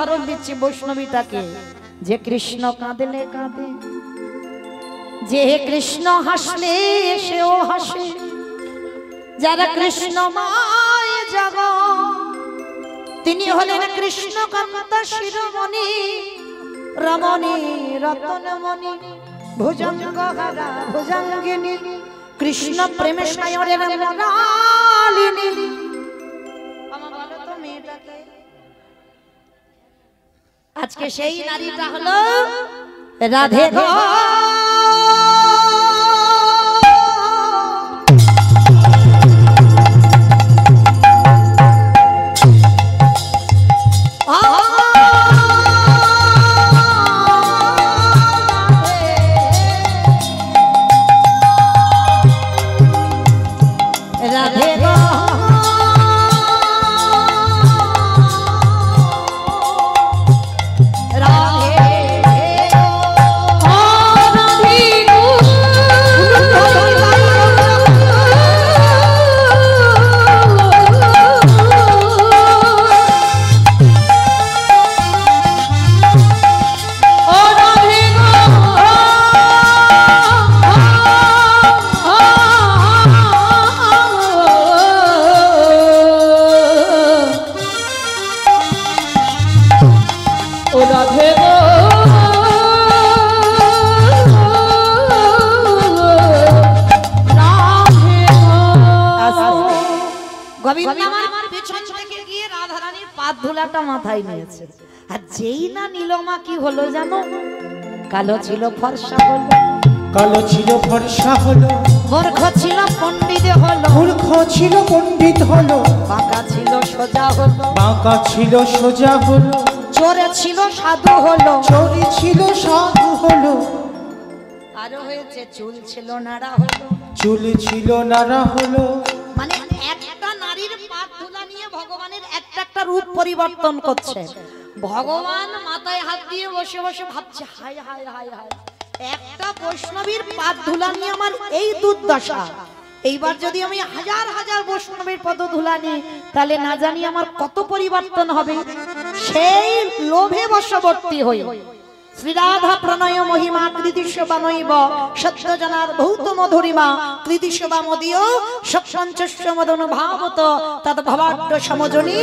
উদাহরণ দিচ্ছি বৈষ্ণবীটাকে, যে কৃষ্ণ কাঁদলে কাঁদে, যে কৃষ্ণ হাসলে সেও হাসে, যারা কৃষ্ণময় জগৎ তিনি হলেন কৃষ্ণকান্ত শিরোমণি, রমণী রতনমণি, ভুজঙ্গহারা ভুজঙ্গিনী, কৃষ্ণ প্রেমে সায়রের মনালিনী। বলো তো মেয়েটাকে, আজকে সেই নারীটা হলো রাধে গো। মাথায় নিয়েছে, আর যেই না নীলমা কি হলো জানো, কালো ছিল ফর্সা হলো, কালো ছিল ফর্সা হলো, মূর্খ ছিল পণ্ডিত হলো, মূর্খ ছিল পণ্ডিত হলো, বাঁকা ছিল সোজা হলো, বাঁকা ছিল সোজা হলো, চোরে ছিল সাধু হলো, চোরে ছিল সাধু হলো, আরো হয়েছে চুল ছিল নাড়া হলো, চুল ছিল নাড়া হলো। মানে একটা নারীর পাপ ধুলা নিয়ে ভগবানের একটা একটা রূপ পরিবর্তন করছে। ভগবান মাথায় হাত দিয়ে বসে বসে ভাবছে, হায় হায় হায় হায়, একটা বৈষ্ণবীর পাপ ধুলা নিয়ে আমার এই দুর্দশা, এইবার যদি আমি হাজার হাজার বৈষ্ণবীর পদ ধুলা নিই তাহলে না জানি আমার কত পরিবর্তন হবে। সেই লোভে বশবর্তী হই শ্রীরাধা প্রণয় মহিমা কৃতিশোভা নৈব সত্য জনার ভৌত মধুরিমা কৃতিশোভা মদীয় সপঞ্চস্য মদনুভাবত তদ ভবাড্ড সমজনী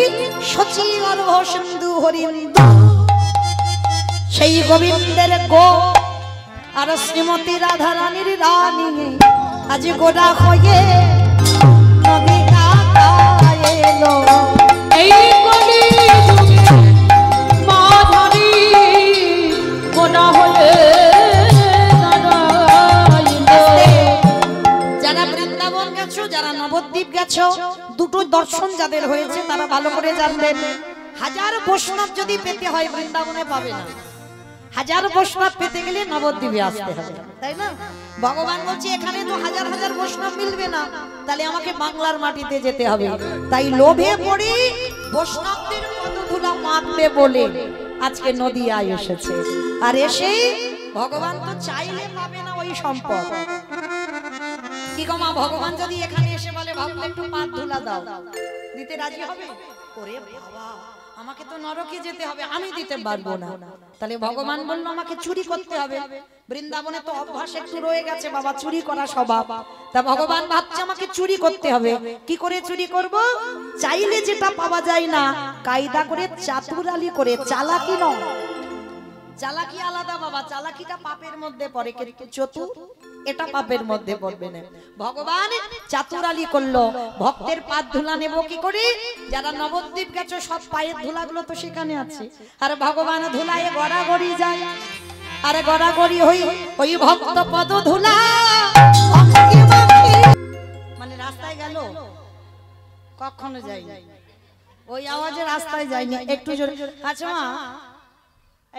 সচি গর্ভ সিন্ধু হরিন্দু। সেই গোবিন্দের গো আর শ্রীমতী রাধা রানীর রানী আজ গোড়া হয়ে নদী কাটায় এলো। এই কলি মাধুরী গোড়া হয়ে যারা বৃন্দাবন গেছো, যারা নবদ্বীপ গেছো, দুটো দর্শন যাদের হয়েছে তারা ভালো করে জানবেন, হাজার বৈষ্ণব যদি পেতে হয় বৃন্দাবনে পাবে না, হাজার বৈষ্ণব পেতে গেলে নবদ্বীপে আসতে হবে, তাই না? ভগবান বলছে এখানে তো হাজার হাজার বৈষ্ণব মিলবে না, তাহলে আমাকে বাংলার মাটিতে যেতে হবে। তাই লোভে পড়ে বৈষ্ণবদের পদধূলা মাপবে বলে আজকে নদিয়ায় এসেছে, আর এসে ভগবান তো চাইলে পাবে না ওই সম্পদ। কি গো মা, ভগবান যদি এখানে এসে বলে ভাবলে একটু পাদ ধুলা দাও, দিতে রাজি হবে? ওরে বাবা, আমাকে তো নরকে যেতে হবে, আমি দিতে পারবো না। তাহলে ভগবান বলল আমাকে চুরি করতে হবে। বৃন্দাবনে তো অভ্যাস একটু রয়ে গেছে বাবা, চুরি করা স্বভাব। তা ভগবান ভাবছে আমাকে চুরি করতে হবে। কি করে চুরি করব? চাইলে যেটা পাওয়া যায় না, কায়দা করে চাতুরালি করে, চালাকি নয়, চালাকি আলাদা বাবা, চালাকিটা পাপের মধ্যে পড়ে, কিন্তু চতুর এটা পাপের মধ্যে পড়বে না। ভগবান চাতুরালি করলো, ভক্তের পাদ ধুলা নেব কি করে? যারা নবদ্বীপ গেছো সব পায়ের ধুলাগুলো তো সেখানে আছে, আর ভগবান ধুলায় গড়াগড়ি যায়, আর গড়াগড়ি হই ওই ভক্ত পদ ধুলা। মানে রাস্তায় গেল কখনো যায়নি, ওই আওয়াজে রাস্তায় যায়নি, একটু জোরে। আচ্ছা মা,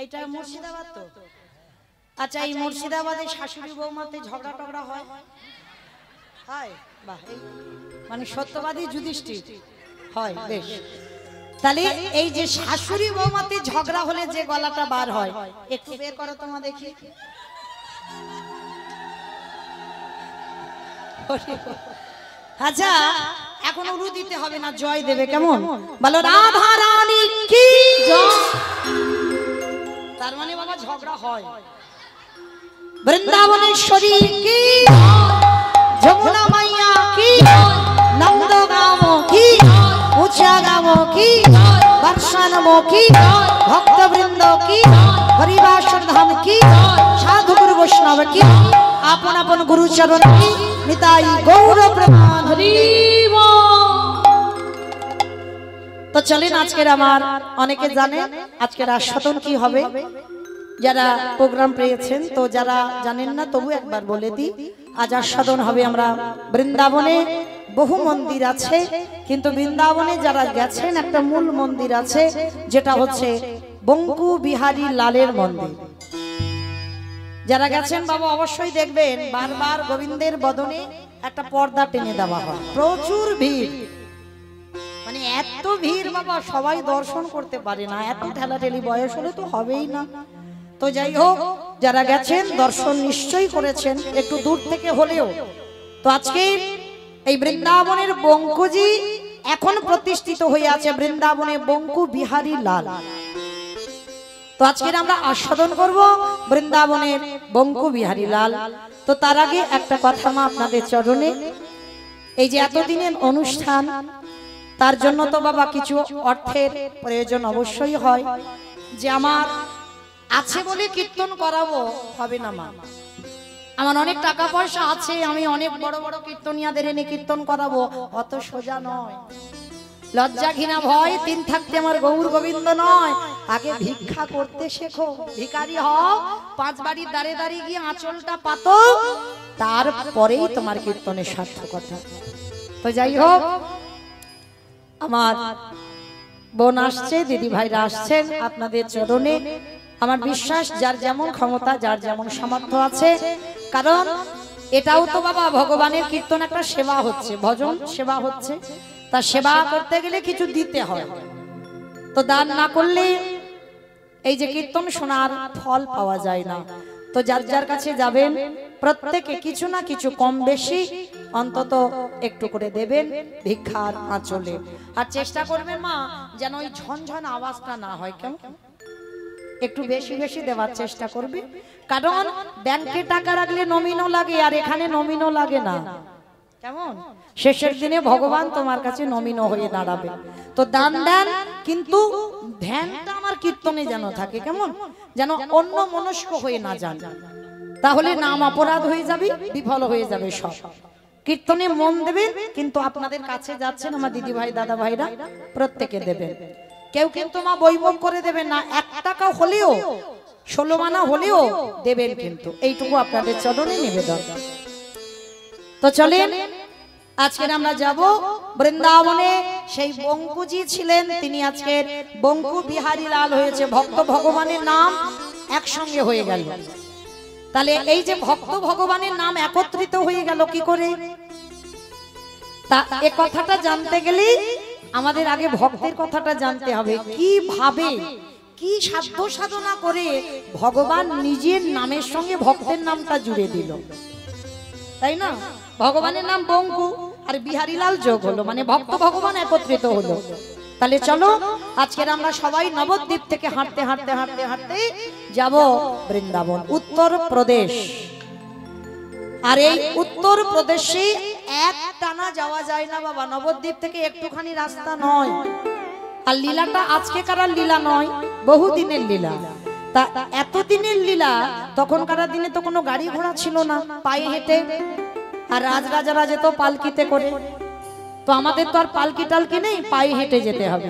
এইটা মুর্শিদাবাদ তো? আচ্ছা, এই মুর্শিদাবাদে শাশুড়ি বৌমাতে ঝগড়া টগড়া হয়? হয়, বাহ, মানে সত্যবাদী যুধিষ্ঠির হয়, বেশ। তাহলে এই যে শাশুড়ি বৌমাতে ঝগড়া হলে যে গলাটা বার হয়, একটু বের করো তোমা দেখি। আচ্ছা, এখন উরু দিতে হবে না, জয় দেবে, কেমন? বলো রাধা রানী কি জয়। ঝগড়া হয়। বৃন্দাবনেশ্বরী কি, যমুনা মাইয়া কি, নন্দগাম কি, উচাগাম কি, বর্ষানম কি, ভক্তবৃন্দ কি, হরিবাসর ধাম কি, সাধু গুরু বৈষ্ণব কি, আপন আপন গুরুচরণ কি, নিতাই গৌর প্রমাণ। তো চলেন আজকের আমার অনেকে জানে আজকের আস্বাদন কি হবে, যারা প্রোগ্রাম পেয়েছেন, তো যারা জানেন না তবু একবার বলে দিই, আজ আস্বাদন হবে আমরা বৃন্দাবনে বহু মন্দির আছে, কিন্তু বৃন্দাবনে যারা গেছেন একটা মূল মন্দির আছে, যেটা হচ্ছে বঙ্কু বিহারী লালের মন্দির। যারা গেছেন বাবা অবশ্যই দেখবেন বারবার গোবিন্দের বদনে একটা পর্দা টেনে দেওয়া হয়, প্রচুর ভিড়, মানে এত ভিড় বাবা সবাই দর্শন করতে পারে না, এত ঠেলাঠেলি, বয়স হলে তো হবেই না। তো যাই হোক, যারা গেছেন দর্শন নিশ্চয়ই করেছেন একটু দূর থেকে হলেও। তো আজকে এই বৃন্দাবনের বঙ্কুজি এখন প্রতিষ্ঠিত হয়ে আছে বৃন্দাবনে বঙ্কু বিহারী লাল। তো আজকে আমরা আস্বাদন করব বৃন্দাবনের বঙ্কু বিহারী লাল। তো তার আগে একটা কথা মা আপনাদের চরণে, এই যে এতদিনের অনুষ্ঠান, তার জন্য তো বাবা কিছু অর্থের প্রয়োজন অবশ্যই হয়। যে আমার আছে বলে কীর্তন করাবো হবে না মা, আমার অনেক টাকা পয়সা আছে, আমি অনেক বড় বড় কীর্তনিয়াদের এনে কীর্তন করাবো, অত সোজা নয়। লজ্জা ঘৃণা ভয় তিন থাকতে আমার গৌর গোবিন্দ নয়, আগে ভিক্ষা করতে শেখো, ভিখারি হও, 5 বাড়ির দাঁড়ে দাঁড়িয়ে গিয়ে আঁচলটা পাতো, তারপরেই তোমার কীর্তনের সার্থকতা। তো যাই হোক, আমার বোন আসছে, দিদি ভাইরা আসছেন, আপনাদের চরণে আমার বিশ্বাস যার যেমন ক্ষমতা, যার যেমন সামর্থ্য আছে, কারণ এটাও তো বাবা ভগবানের কীর্তন একটা সেবা হচ্ছে, ভজন সেবা হচ্ছে, তা সেবা করতে গেলে কিছু দিতে হয়। তো দান না করলে এই যে কীর্তন শোনার ফল পাওয়া যায় না। তো যার যার কাছে যাবেন প্রত্যেকে কিছু না কিছু কম বেশি অন্তত একটু করে দেবেন ভিক্ষার আঁচলে। আর চেষ্টা করবেন মা যেন ওই ঝনঝন আওয়াজটা না হয়, কেমন একটু বেশি বেশি দেওয়ার চেষ্টা করবে, কারণ ব্যাংকে টাকা রাখলে নমিনও লাগে, আর এখানে নমিনও লাগে না। কেমন শেষের দিনে ভগবান তোমার কাছে নমিনও হয়ে দাঁড়াবে। তো দান দেন, কিন্তু ধ্যানটা আমার কীর্তনে যেন থাকে, কেমন যেন অন্য মনস্ক হয়ে না যান, তাহলে নাম অপরাধ হয়ে যাবে, বিফল হয়ে যাবে সব। কীর্তনে মন দেবেন, কিন্তু আপনাদের কাছে যাচ্ছেন আমার দিদি ভাই দাদা ভাইরা, প্রত্যেকে দেবেন। কেউ কিন্তু মা বৈভব করে দেবেন না, 1 টাকা হলেও 16 আনা হলেও দেবেন, কিন্তু এইটুকু আপনাদের চরণে নিবেদন। তো চলেন আজকে আমরা যাব বৃন্দাবনে, সেই বঙ্কুজি ছিলেন, তিনি আজকের বঙ্কু বিহারী লাল হয়েছে, ভক্ত ভগবানের নাম একসঙ্গে হয়ে গেল। তাহলে এই যে ভক্ত ভগবানের নাম একত্রিত হয়ে গেল কি করে, তা এই কথাটা জানতে গেলে আমাদের আগে ভক্তের কথাটা জানতে হবে। কিভাবে কি সাধ্য সাধনা করে ভগবান নিজের নামের সঙ্গে ভক্তের নামটা জুড়ে দিল, তাই না? ভগবানের নাম বঙ্কু আর বিহারীলাল যোগ হলো, মানে ভক্ত ভগবান একত্রিত হলো। তাহলে চলো আজকের আমরা সবাই নবদ্বীপ থেকে হাঁটতে হাঁটতে হাঁটতে হাঁটতে যাব বৃন্দাবন, উত্তর প্রদেশ। আর এই উত্তর প্রদেশে এক টানা যাওয়া যায় না বাবা, নবদ্বীপ থেকে একটুখানি রাস্তা নয়। আর লীলাটা আজকে কারার লীলা নয়, বহু দিনের লীলা। তা এত দিনের লীলা, তখনকার দিনে তো কোনো গাড়ি ঘোড়া ছিল না, পায়ে হেঁটে, আর রাজরাজারা যেত পালকিতে করে। তো আমাদের তো আর পালকি টালকি নেই, পায়ে হেঁটে যেতে হবে।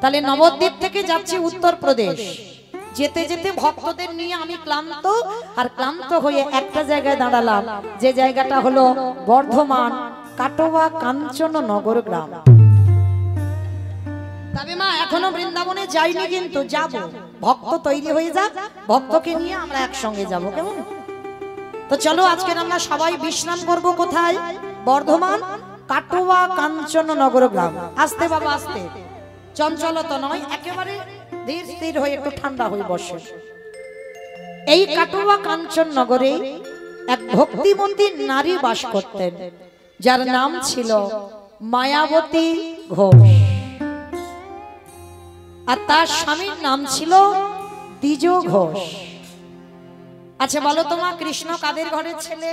তাহলে নবদ্বীপ থেকে যাচ্ছি উত্তর প্রদেশ। যেতে যেতে ভক্তদের নিয়ে আমি ক্লান্ত, আর ক্লান্ত হয়ে একটা জায়গায় দাঁড়ালাম, যে জায়গাটা হলো বর্ধমান কাটোয়া কাঞ্চন নগর গ্রাম। তবে মা এখনো বৃন্দাবনে যাইনি, কিন্তু যাব, ভক্ত তৈরি হয়ে যাক, ভক্তকে নিয়ে আমরা একসঙ্গে যাব, কেমন? তো চলো আজকে আমরা সবাই বিশ্রাম করব কোথায়? বর্ধমান কাটোয়া কাঞ্চন নগর গ্রাম। আস্তে বাবা আস্তে, চঞ্চলতা নয়, একেবারে ধীর স্থির হয়ে একটু ঠান্ডা হয়ে বসে। এই কাটোয়া কাঞ্চন নগরে এক ভক্তিমতী নারী বাস করতেন, যার নাম ছিল মায়াবতী ঘোষ, আর তার স্বামীর নাম ছিল দ্বিজ ঘোষ। আচ্ছা বলো তোমা, কৃষ্ণ কাদের ঘরের ছেলে?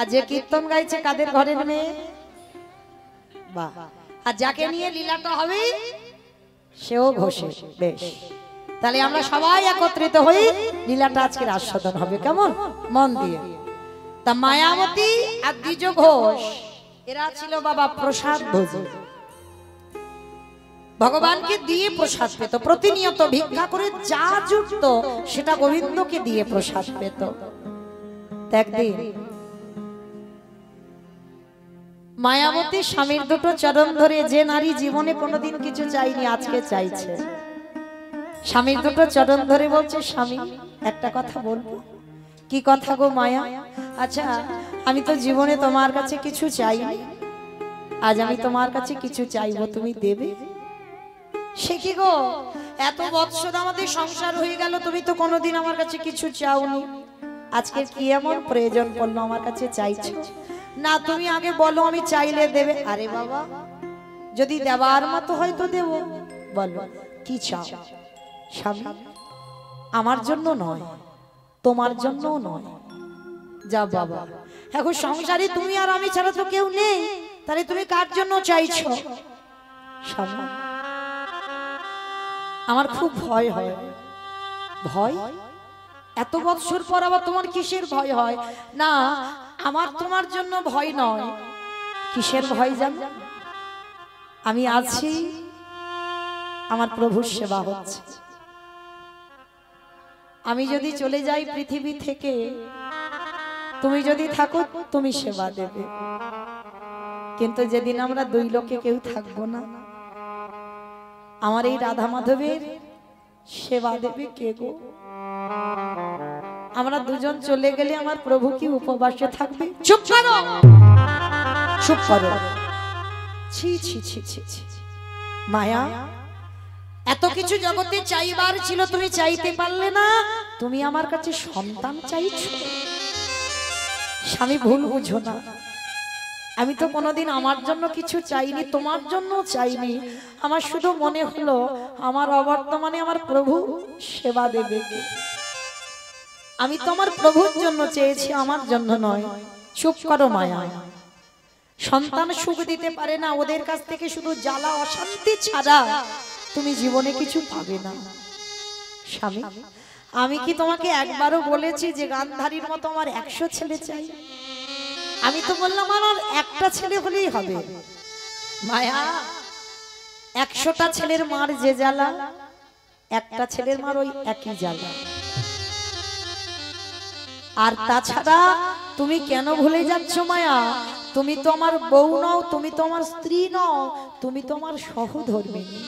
আর যে কীর্তন গাইছে কাদের ঘরের মেয়ে? বাহ। আর যাকে নিয়ে লীলাটা হবে সেও ঘোষে। বেশ, তাহলে আমরা সবাই একত্রিত হই, লীলাটা আজকের আস্বাদন হবে। কেমন? মন দিয়ে। তা মায়াবতী আর দ্বিজ ঘোষ এরা ছিল বাবা প্রসাদ ভোজী। ভগবানকে দিয়ে প্রসাদ পেত, প্রতিনিয়ত ভিক্ষা করে যা জুটতো সেটা গোবিন্দকে দিয়ে প্রসাদ পেত। একদিন মায়াবতী স্বামীর দুটো চরণ ধরে, যে নারী জীবনে কোনোদিন কিছু চাইনি আজকে চাইছে, স্বামীর দুটো চরণ ধরে বলছে, স্বামী একটা কথা বলবো। কি কথা গো মায়া? আচ্ছা আমি তো জীবনে তোমার কাছে কিছু চাইনি, আজ আমি তোমার কাছে কিছু চাইবো, তুমি দেবে? সে কি গো, এত বৎসর আমাদের সংসার হয়ে গেল, তুমি তো কোনোদিন আমার কাছে কিছু চাওনি, আজকে কি এমন প্রয়োজন পড়লো আমার কাছে চাইছো? না তুমি আগে বলো, আমি চাইলে দেবে। আরে বাবা, যদি দেওয়ার মতো হয় তো দেব, বলো কি চাও? স্বামী আমার জন্য নয়, তোমার জন্যও নয়। যা বাবা, এখন সংসারে তুমি আর আমি ছাড়া তো কেউ নেই, তাহলে তুমি কার জন্য চাইছো? স্বামী আমার খুব ভয় হয়। ভয়? এত বছর পর আবার তোমার কিসের ভয় হয়? না আমার তোমার জন্য ভয় নয়। কিসের ভয় জানো? আমি আছি, আমার প্রভুর সেবা হচ্ছে। আমি যদি চলে যাই পৃথিবী থেকে, তুমি যদি থাকো তুমি সেবা দেবে, কিন্তু যেদিন আমরা দুই লোকে কেউ থাকবো না, আমার এই রাধা মাধবের সেবা দেবে কে গো? আমরা দুজন চলে গেলে আমার প্রভু কি উপবাসে থাকবে? চুপ করো, চুপ করো। ছি ছি ছি ছি ছি। মায়া, এত কিছু জগতে চাইবার ছিল, তুমি চাইতে পারলে না, তুমি আমার কাছে সন্তান চাইছো। স্বামী ভুল বুঝো না, আমি তো কোনোদিন আমার জন্য কিছু চাইনি, তোমার জন্য চাইনি। আমার শুধু মনে হলো আমার অবর্তমানে আমার প্রভু সেবা দেবে। আমি তো আমার প্রভুর জন্য চেয়েছি, আমার জন্য নয়। চুপ করো মায়া। সন্তান সুখ দিতে পারে না, ওদের কাছ থেকে শুধু জ্বালা অশান্তি ছাড়া তুমি জীবনে কিছু পাবে না। স্বামী আমি কি তোমাকে একবারও বলেছি যে গান্ধারীর মতো আমার 100 ছেলে চাই? আমি তো বললাম আমার একটা ছেলে হলেই হবে। মায়া, 100টা ছেলের মার যে জ্বালা, একটা ছেলের মার ওই একই জ্বালা। আর তাছাড়া তুমি কেন ভুলে যাচ্ছ মায়া? তুমি তো আমার বউ নও, তুমি তো আমার স্ত্রী নও, তুমি তো আমার সহধর্মিণী।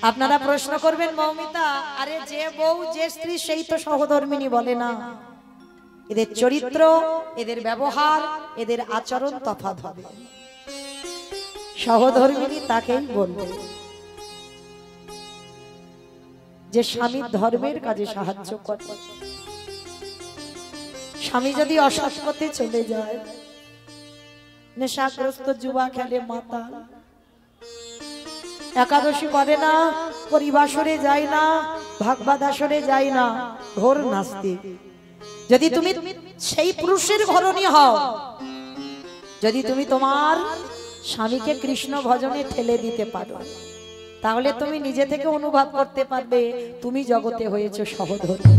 আপনারা প্রশ্ন করবেন মৌমিতা, আরে যে বউ যে স্ত্রী সেই তো সহধর্মিণী বলে না। এদের চরিত্র, এদের ব্যবহার, এদের আচরণ তফাৎ হবে। সহধর্মিণী তাকেই বলবে যে স্বামীর ধর্মের কাজে সাহায্য করে। স্বামী যদি অসৎ পথে চলে যায়, নেশাগ্রস্ত, জুয়া খেলে, মাতাল, একাদশী করে না, পরিবাসরে যায় না, ভাগবত আসরে যায় না, ঘোর নাস্তিক, যদি তুমি সেই পুরুষের ঘরণী হও, যদি তুমি তোমার স্বামীকে কৃষ্ণ ভজনে ঠেলে দিতে পারো, তাহলে তুমি নিজে থেকে অনুভব করতে পারবে তুমি জগতে হয়েছে সহধর্মী।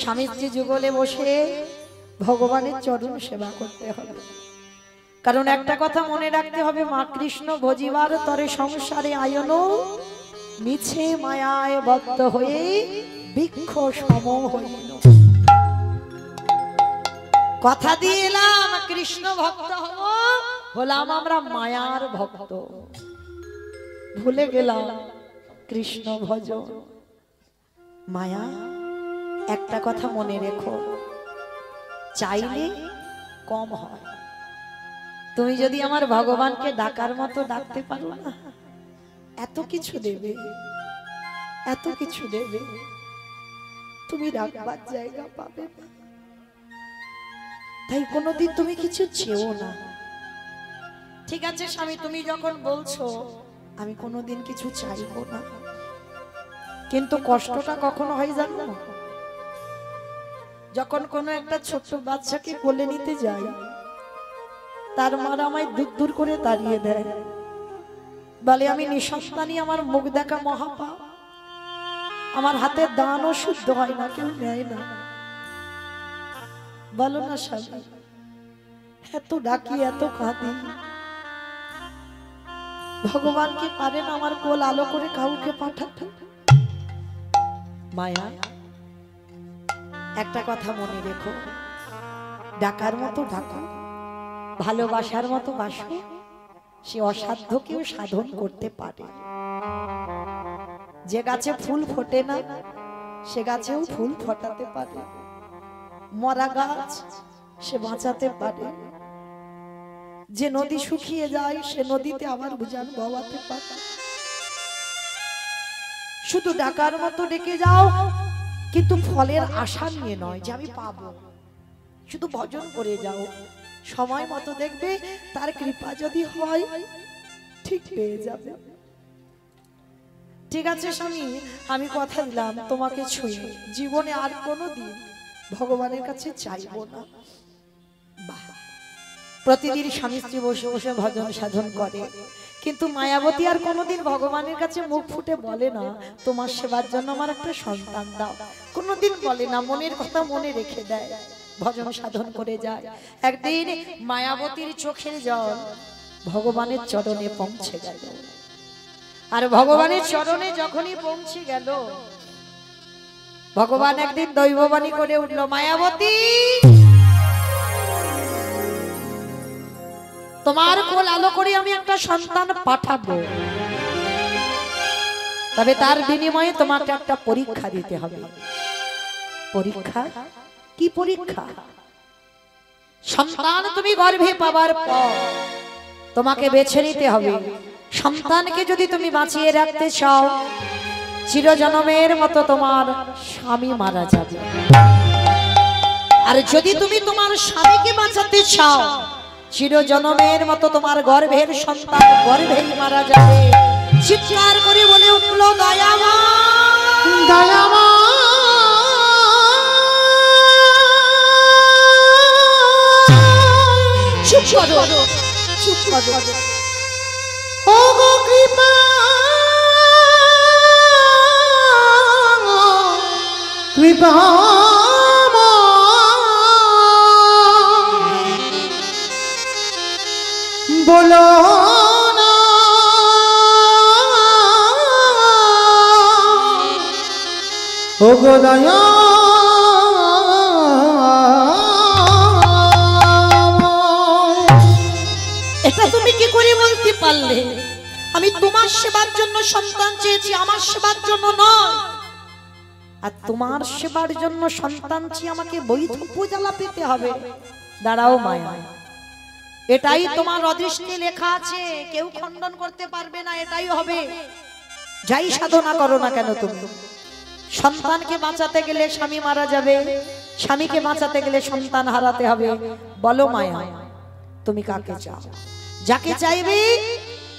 স্বামী স্ত্রী যুগলে বসে ভগবানের চরণ সেবা করতে হবে। কারণ একটা কথা মনে রাখতে হবে, মা কৃষ্ণ ভজিবার তরে সংসারে আয়ন, মিছে মায়ায় বদ্ধ হয়ে বৃক্ষ সম হইল। কথা দিয়ে এলাম কৃষ্ণ ভক্ত হব, হলাম আমরা মায়ার ভক্ত, ভুলে গেলাম কৃষ্ণ ভজন। মায়া, একটা কথা মনে রেখো, চাইলে কম হয়। তুমি যদি আমার ভগবানকে ডাকার মতো ডাকতে পারো না, এত কিছু দেবে, এত কিছু দেবে, তুমি রাখবার জায়গা পাবে না। তাই কোনোদিন তুমি কিছু চেও না। ঠিক আছে স্বামী, তুমি যখন বলছো আমি কোনোদিন কিছু চাইবো না, কিন্তু কষ্টটা কখনো হয় জানো, যখন কোনো একটা ছোট্ট বাচ্চাকে কোলে নিতে যাই, তার মারা আমায় দূর দূর করে দাঁড়িয়ে দেয়, বলে আমি নিঃসন্তানই, আমার মুখ দেখা মহাপাপ, আমার হাতের দানও শুদ্ধ হয় না, কেউ নেয় না। বলো না স্বামী, এত ডাকি এত কাঁদি, ভগবান কি পারেন আমার কোল আলো করে কাউকে পাঠাতে? মায়া, একটা কথা মনে রেখো, ডাকার মতো ডাকো, ভালোবাসার মতো বাসো, সে অসাধ্যকেও সাধন করতে পারে। যে গাছে ফুল ফোটে না সে গাছেও ফুল ফোটাতে পারে, মরা গাছ সে বাঁচাতে পারে, যে নদী শুকিয়ে যায় সে নদীতে আবার উজান বওয়াতে পারে। শুধু ডাকার মতো ডেকে যাও, কিন্তু ফলের আশা নিয়ে নয় যে আমি পাবো, শুধু ভজন করে যাও, সময় মতো দেখবে তার কৃপা যদি হয় ঠিক পেয়ে যাবে। ঠিক আছে স্বামী, আমি কথা দিলাম তোমাকে ছুঁয়ে জীবনে আর কোনোদিন ভগবানের কাছে চাইবো না। বাহ, প্রতিদিন স্বামী স্ত্রী বসে বসে ভজন সাধন করে, কিন্তু মায়াবতী আর কোনোদিন ভগবানের কাছে মুখ ফুটে বলে না তোমার সেবার জন্য আমার একটা সন্তান দাও, কোনোদিন বলে না, মনের কথা মনে রেখে দেয়, ভজন সাধন করে যায়। একদিন মায়াবতীর চোখের জল ভগবানের চরণে পৌঁছে গেল, আর ভগবানের চরণে যখনই পৌঁছে গেল, ভগবান একদিন দৈববাণী করে উঠল, মায়াবতী তোমার কোল আলো করে আমি একটা সন্তান পাঠাবো, তবে তার বিনিময়ে তোমাকে একটা পরীক্ষা দিতে হবে। পরীক্ষা? কি পরীক্ষা? সন্তান তুমি গর্ভে পাবার পর তোমাকে বেছে নিতে হবে, সন্তানকে যদি তুমি বাঁচিয়ে রাখতে চাও, চিরজন্মের মতো তোমার স্বামী মারা যাবে, আর যদি তুমি তোমার স্বামীকে বাঁচাতে চাও, চিরজন্মের মতো তোমার গর্ভের সন্তান গর্ভেই মারা যাবে। চিৎকার করে বলে উঠল, দয়ামা দয়ামা, চুপ করো, চুপ করো, ও গো কৃপা কৃপা বলো না ও গো দয়া, এটা তুমি কি করে বলতে পারলে? আমি তোমার সেবার জন্য সন্তান চেয়েছি, আমার সেবার জন্য নয়, আর তোমার সেবার জন্য সন্তান চেয়ে আমাকে বৈধ পূজালা পেতে হবে। দাঁড়াও মায়া, এটাই তোমার অদৃষ্টে লেখা আছে, কেউ খণ্ডন করতে পারবে না, এটাই হবে। যাই সাধনা করো না কেন, তুমি সন্তানকে বাঁচাতে গেলে স্বামী মারা যাবে, স্বামীকে বাঁচাতে গেলে সন্তান হারাতে হবে। বলো মায়া, তুমি কাকে চাও? যাকে চাইবে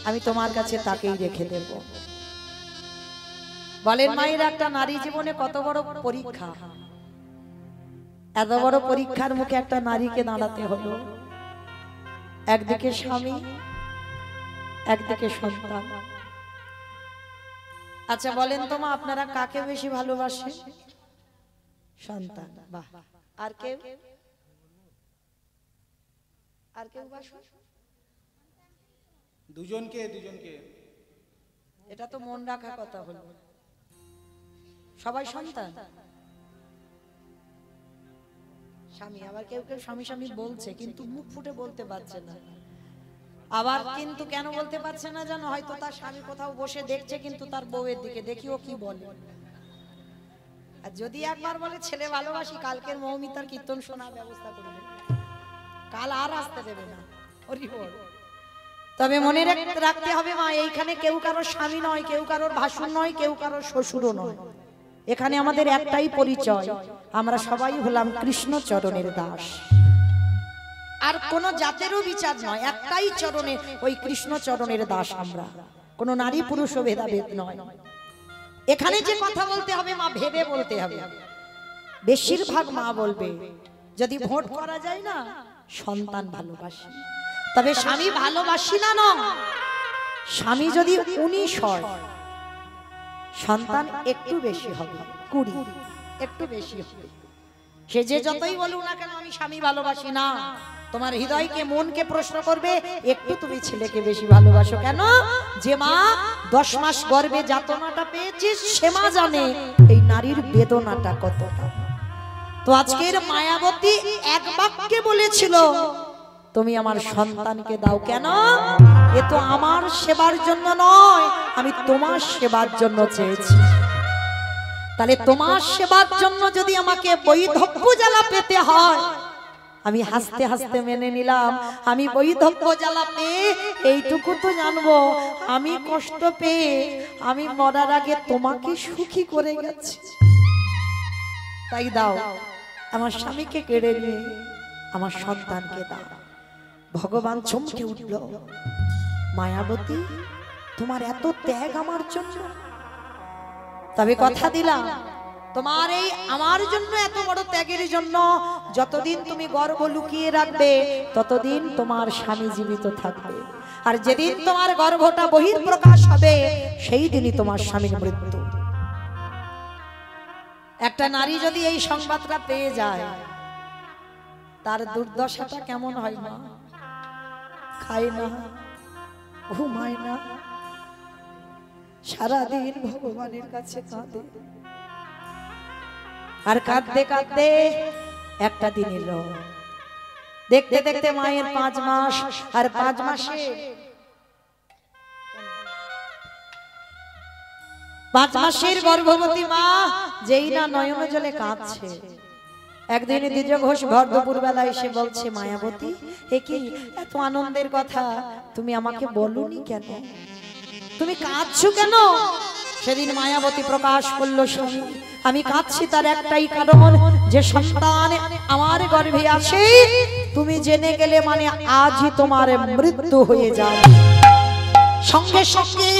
আমি তোমার কাছে তাকেই রেখে দেব। বলেন মায়ের, একটা নারী জীবনে কত বড় পরীক্ষা, এত বড় পরীক্ষার মুখে একটা নারীকে দাঁড়াতে হলো, একদিকে স্বামী, একদিকে সন্তান। আচ্ছা বলেন তো মা, আপনারা কাকে বেশি ভালোবাসেন? সন্তান। বাহ। আর কেউ? আর কেউ বাসো? দুজনকে দুজনকে। এটা তো মন রাখা কথা হলো, সবাই সন্তান। স্বামী, আবার কেউ কেউ স্বামী স্বামী বলছে কিন্তু মুখ ফুটে বলতে পারছে না। আবার কিন্তু কেন বলতে পারছে না জানো? হয়তো তার স্বামী কোথাও বসে দেখছে কিন্তু তার বউয়ের দিকে, দেখি ও কি বলে। আর যদি একবার বলে ছেলে ভালোবাসি, কালকের মৌমিতার কীর্তন শোনার ব্যবস্থা করে দেবে, কাল আর আসতে দেবে না। হরি বল। তবে মনে রাখতে হবে মা, এইখানে কেউ কারোর স্বামী নয়, কেউ কারোর ভাসুর নয়, কেউ কারোর শ্বশুরও নয়। এখানে আমাদের একটাই পরিচয়, আমরা সবাই হলাম কৃষ্ণ চরণের দাস। আর কোন জাতেরও বিচার নয়, একটাই চরণে, ওই কৃষ্ণ চরণের দাস আমরা। কোন নারী পুরুষও ভেদাভেদ নয়। এখানে যে কথা বলতে হবে মা ভেবে বলতে হবে। বেশিরভাগ মা বলবে যদি ভোট করা যায় না সন্তান ভালোবাসি, তবে স্বামী ভালোবাসি না না, স্বামী যদি 19 হয় সন্তান একটু বেশি হবে, 20 একটু বেশি হবে। সে যে যতই বলুক না কেন আমি স্বামী ভালোবাসি না, তোমার হৃদয়কে মনকে প্রশ্ন করবে একটু তুমি ছেলেকে বেশি ভালোবাসো কেন? যে মা 10 মাস গর্ভে যাতনাটা পেয়েছিস সে মা জানে এই নারীর বেদনাটা কতটা। তো আজকের মায়াবতী এক বাক্যে বলেছিল তুমি আমার সন্তানকে দাও কেন? এ তো আমার সেবার জন্য নয়, আমি তোমার সেবার জন্য চেয়েছি। তাহলে তোমার সেবার জন্য যদি আমাকে বৈধব্য জ্বালা পেতে হয়, আমি হাসতে হাসতে মেনে নিলাম। আমি বৈধব্য জ্বালা পেয়ে এইটুকু তো জানবো আমি কষ্ট পেয়ে আমি মরার আগে তোমাকে সুখী করে গেছি। তাই দাও, আমার স্বামীকে কেড়ে নিয়ে আমার সন্তানকে দাও। ভগবান চমকে উঠল, মায়াবতী তোমার এত ত্যাগ আমার জন্য? তবে কথা দিলাম তোমার এই আমার জন্য এত বড় ত্যাগের জন্য যতদিন তুমি গর্ভ লুকিয়ে রাখবে ততদিন তোমার স্বামী জীবিত থাকবে, আর যেদিন তোমার গর্ভটা বহিঃপ্রকাশ হবে সেই দিনই তোমার স্বামীর মৃত্যু। একটা নারী যদি এই সংবাদটা পেয়ে যায় তার দুর্দশাটা কেমন হয় মা? খায় না, ঘুমায় না, সারাদিন ভগবানের কাছে কাঁদে, আর কাঁদতে কাঁদতে একটা দিন এলো। দেখতে দেখতে মায়ের 5 মাস, আর 5 মাসে 5 মাসের গর্ভবতী মা যেই না নয়ন জলে কাঁদছে, একদিন দ্বিজ ঘোষ ভর দুপুর বেলা এসে বলছে মায়াবতী এ কি এত আনন্দের কথা তুমি আমাকে বলনি কেন? তুমি কাঁদছো কেন? সেদিন মায়াবতী প্রকাশ করলো স্বামী আমি কাঁদছি তার একটাই কারণ, যে সন্তান আমার গর্ভে আছে তুমি জেনে গেলে মানে আজই তোমার মৃত্যু হয়ে যায়। সঙ্গে সঙ্গে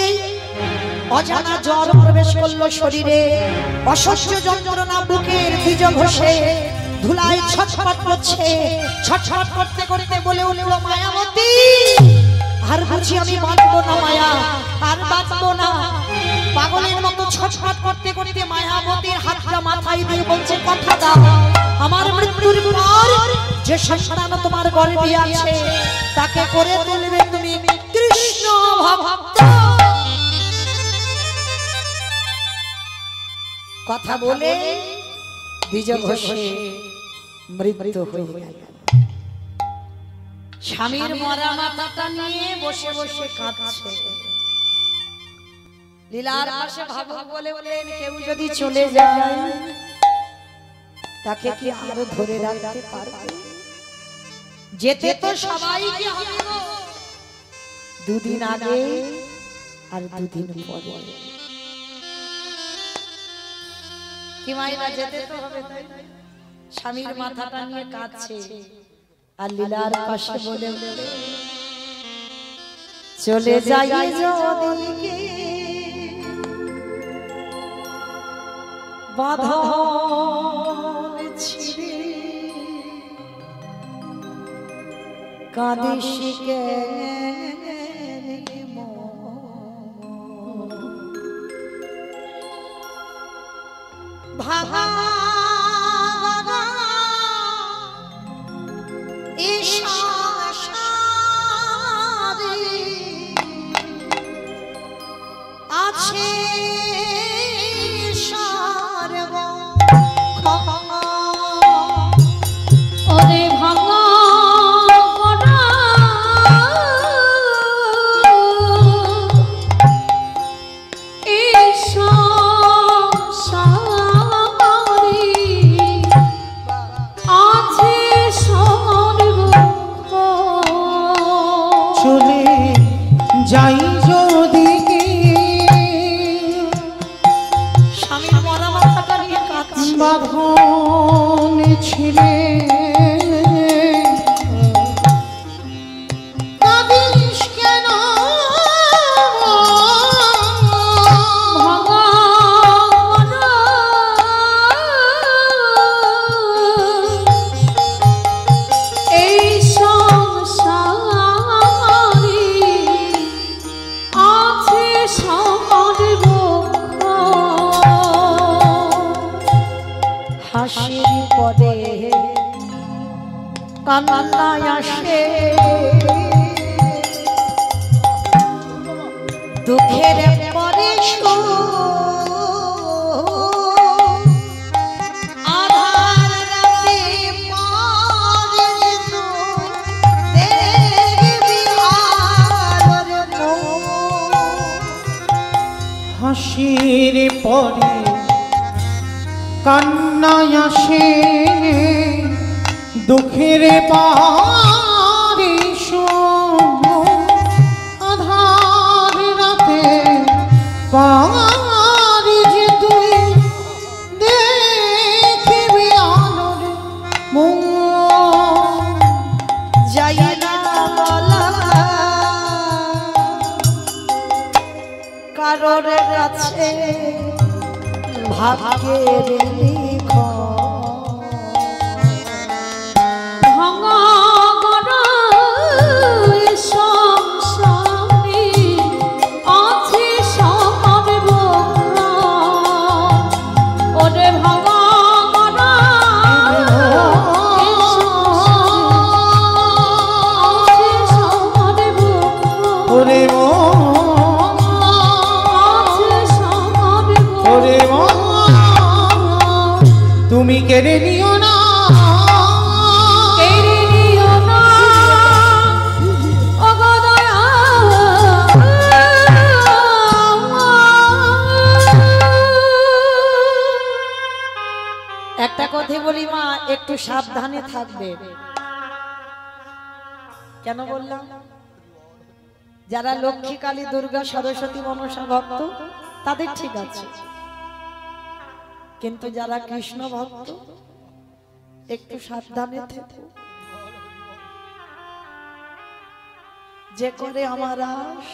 অজানা জ্বর প্রবেশ করলো শরীরে, অসহ্য যন্ত্রণা বুকের দ্বিজ ঘষে ধুলায় ছটফট করছে। ছটফট করতে করতে বলে উঠল মায়াবতী আর বুঝি আমি বাঁচবো না মায়া, আর বাঁচবো না। পাগলের মতো ছটফট করতে করতে মায়াবতীর হাতটা মাথায় দিয়ে বলছে কথা দাও আমার মৃত্যুর পর যে সন্তান তোমার গর্ভে আছে তাকে করে তুলবে তুমি কৃষ্ণ ভক্ত। কথা বলে দ্বিজ ঘোষে মৃত্যু হয়ে গেল। স্বামীর মরা মাথাটা নিয়ে বসে বসে কাঁদছে। লীলার পাশে ভাবুক বলে বলেন কেউ যদি চলে যায় তাকে কি আরো ধরে রাখতে পারবে? যেতে তো সবাইকে হবে, 2 দিন আগে আর 2 দিন পরে। কি মাইনা যেতে তো হবে, স্বামীর মাথাটা নিয়ে কাঁদছে আর লীলার পাশে বলে চলে যাই যদি বাঁধন ছিঁড়ে কাঁদিস ভাঙা আছে ওরে ভাঙা যাই যদি স্বামীর মরা মাথাটা নিয়ে কাঁদছে। বাঁধন ছিঁড়ে কাঁদিস কেন? ভগবান সমর হাসির পরে কান্না আসে দুঃখের পরে আধার রাতে পরে দেখবি আলোর মুখ। হাসির পরে কান্না আসে দুঃখের পারে আধার রাতে পারি যে তুই দেখবি আলোর মুখ। যাই না বলা কারোর কাছে ভাগ্যের লিখন ভাঙা গড়া সংসারে আছে সবার বোকা ওরে ভাঙা গড়া আছে সবার বোকা ওরে ওরে তুমি কেড়ে নিও না কেড়ে নিও না ওগো দয়া একটা কথা বলি মা একটু সাবধানে থাকবে কেন বললাম যারা লক্ষ্মী কালী দুর্গা সরস্বতী মনসা ভক্ত তাদের ঠিক আছে কিন্তু যারা কৃষ্ণ ভক্ত একটু সাবধানে থেকো যে করে আমার আশ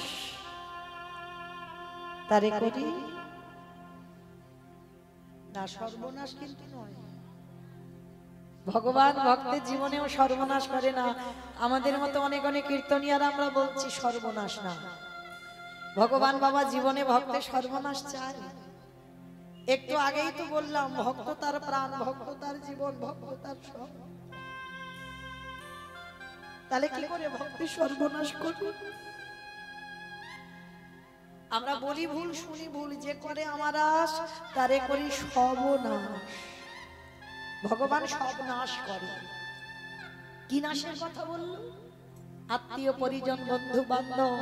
তারে করি না সর্বনাশ কিন্তু নয় ভগবান ভক্তের জীবনেও সর্বনাশ করে না আমাদের মতো অনেক অনেক কীর্তনিয়ারা আমরা বলছি সর্বনাশ না ভগবান বাবা জীবনে ভক্তের সর্বনাশ চায় একটু আগেই তো বললাম ভক্ত তার প্রাণ ভক্ত তার জীবন ভক্ত তার সব তাহলে কি করে ভক্তের সর্বনাশ করবে আমরা বলি ভুল শুনি ভুল যে করে আমার আশ তারে করি সর্বনাশ ভগবান সব নাশ করে কি নাশের কথা বলল আত্মীয় পরিজন বন্ধু বান্ধব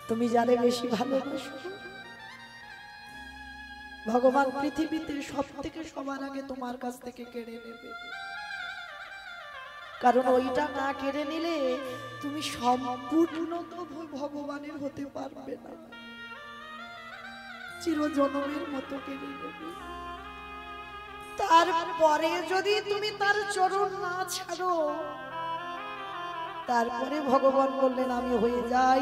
তুমি যারে বেশি ভালোবাসো ভগবান পৃথিবীতে সব থেকে সবার আগে তোমার কাছ থেকে কেড়ে নেবে কারণ ওইটা না কেড়ে নিলে তুমি সম্পূর্ণ তো ভগবানের হতে পারবে না চিরজনমের মতো কেড়ে নেবে তারপরে যদি তুমি তার চরণ না ছাড়ো তারপরে ভগবান বললেন আমি হয়ে যাই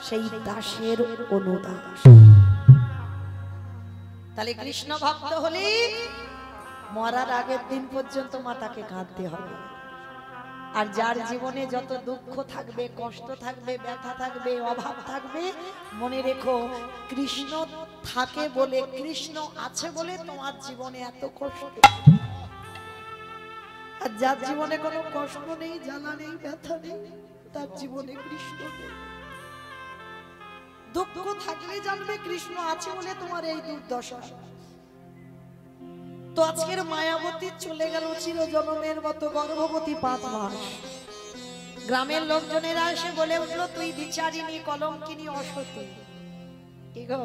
সেই দাসের অনুদাস তাহলে কৃষ্ণ ভক্ত হলে মরার আগের দিন পর্যন্ত মাতাকে কাঁদতে হবে আর যার জীবনে যত দুঃখ থাকবে কষ্ট থাকবে ব্যথা থাকবে অভাব থাকবে মনে রেখো কৃষ্ণ থাকে বলে কৃষ্ণ আছে বলে তোমার জীবনে এত কষ্ট আর যার জীবনে কোনো কষ্ট নেই জ্বালা নেই ব্যথা নেই তার জীবনে কৃষ্ণ নেই দুঃখ থাকলে জানবে কৃষ্ণ আছে বলে তোমার এই দুর্দশা তো আজকের মায়াবতী চলে গেল চিরজনমের মতো গর্ভবতী 5 মাস গ্রামের লোকজনেরা এসে বলে উঠলো তুই বিচারিনী কলঙ্কিনী অসতী কি গো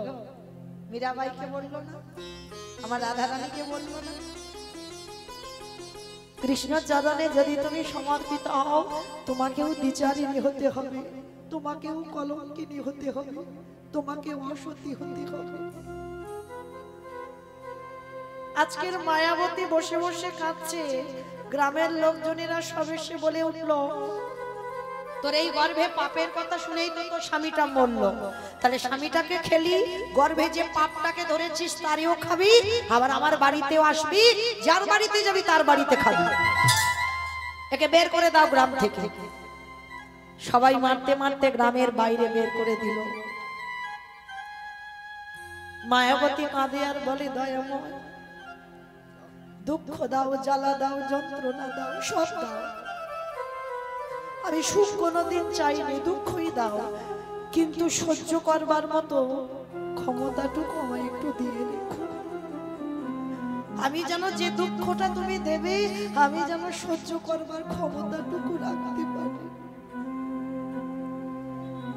মীরাবাইকে বললো না আমার রাধারানীকে বললো না কৃষ্ণ চরণে যদি তুমি সমর্পিত হও তোমাকেও বিচারিনী হতে হবে তোমাকেও কলঙ্কিনী হতে হবে তোমাকেও অসতী হতে হবে আজকের মায়াবতী বসে বসে কাঁদছে গ্রামের লোকজনেরা সব এসে বলে উঠলো তোর এই গর্ভে পাপের কথা শুনেই তো তোর স্বামীটা মরল তাহলে স্বামীটাকে খেলি গর্ভে যে পাপটাকে ধরেছিস তারও খাবি আবার আমার বাড়িতেও আসবি যার বাড়িতে যাবি তার বাড়িতে খাবি একে বের করে দাও গ্রাম থেকে সবাই মারতে মারতে গ্রামের বাইরে বের করে দিল মায়াবতী কাঁদে আর বলে দয়াময় দুঃখ দাও, জ্বালা দাও, যন্ত্রণা দাও, সব দাও, আমি সুখ কোনোদিন চাইনি, দুঃখই দাও, কিন্তু সহ্য করবার মতো ক্ষমতাটুকু আমায় একটু দিয়ে রেখো। আমি যেন যে দুঃখটা তুমি দেবে আমি যেন সহ্য করবার ক্ষমতাটুকু রাখতে পারি।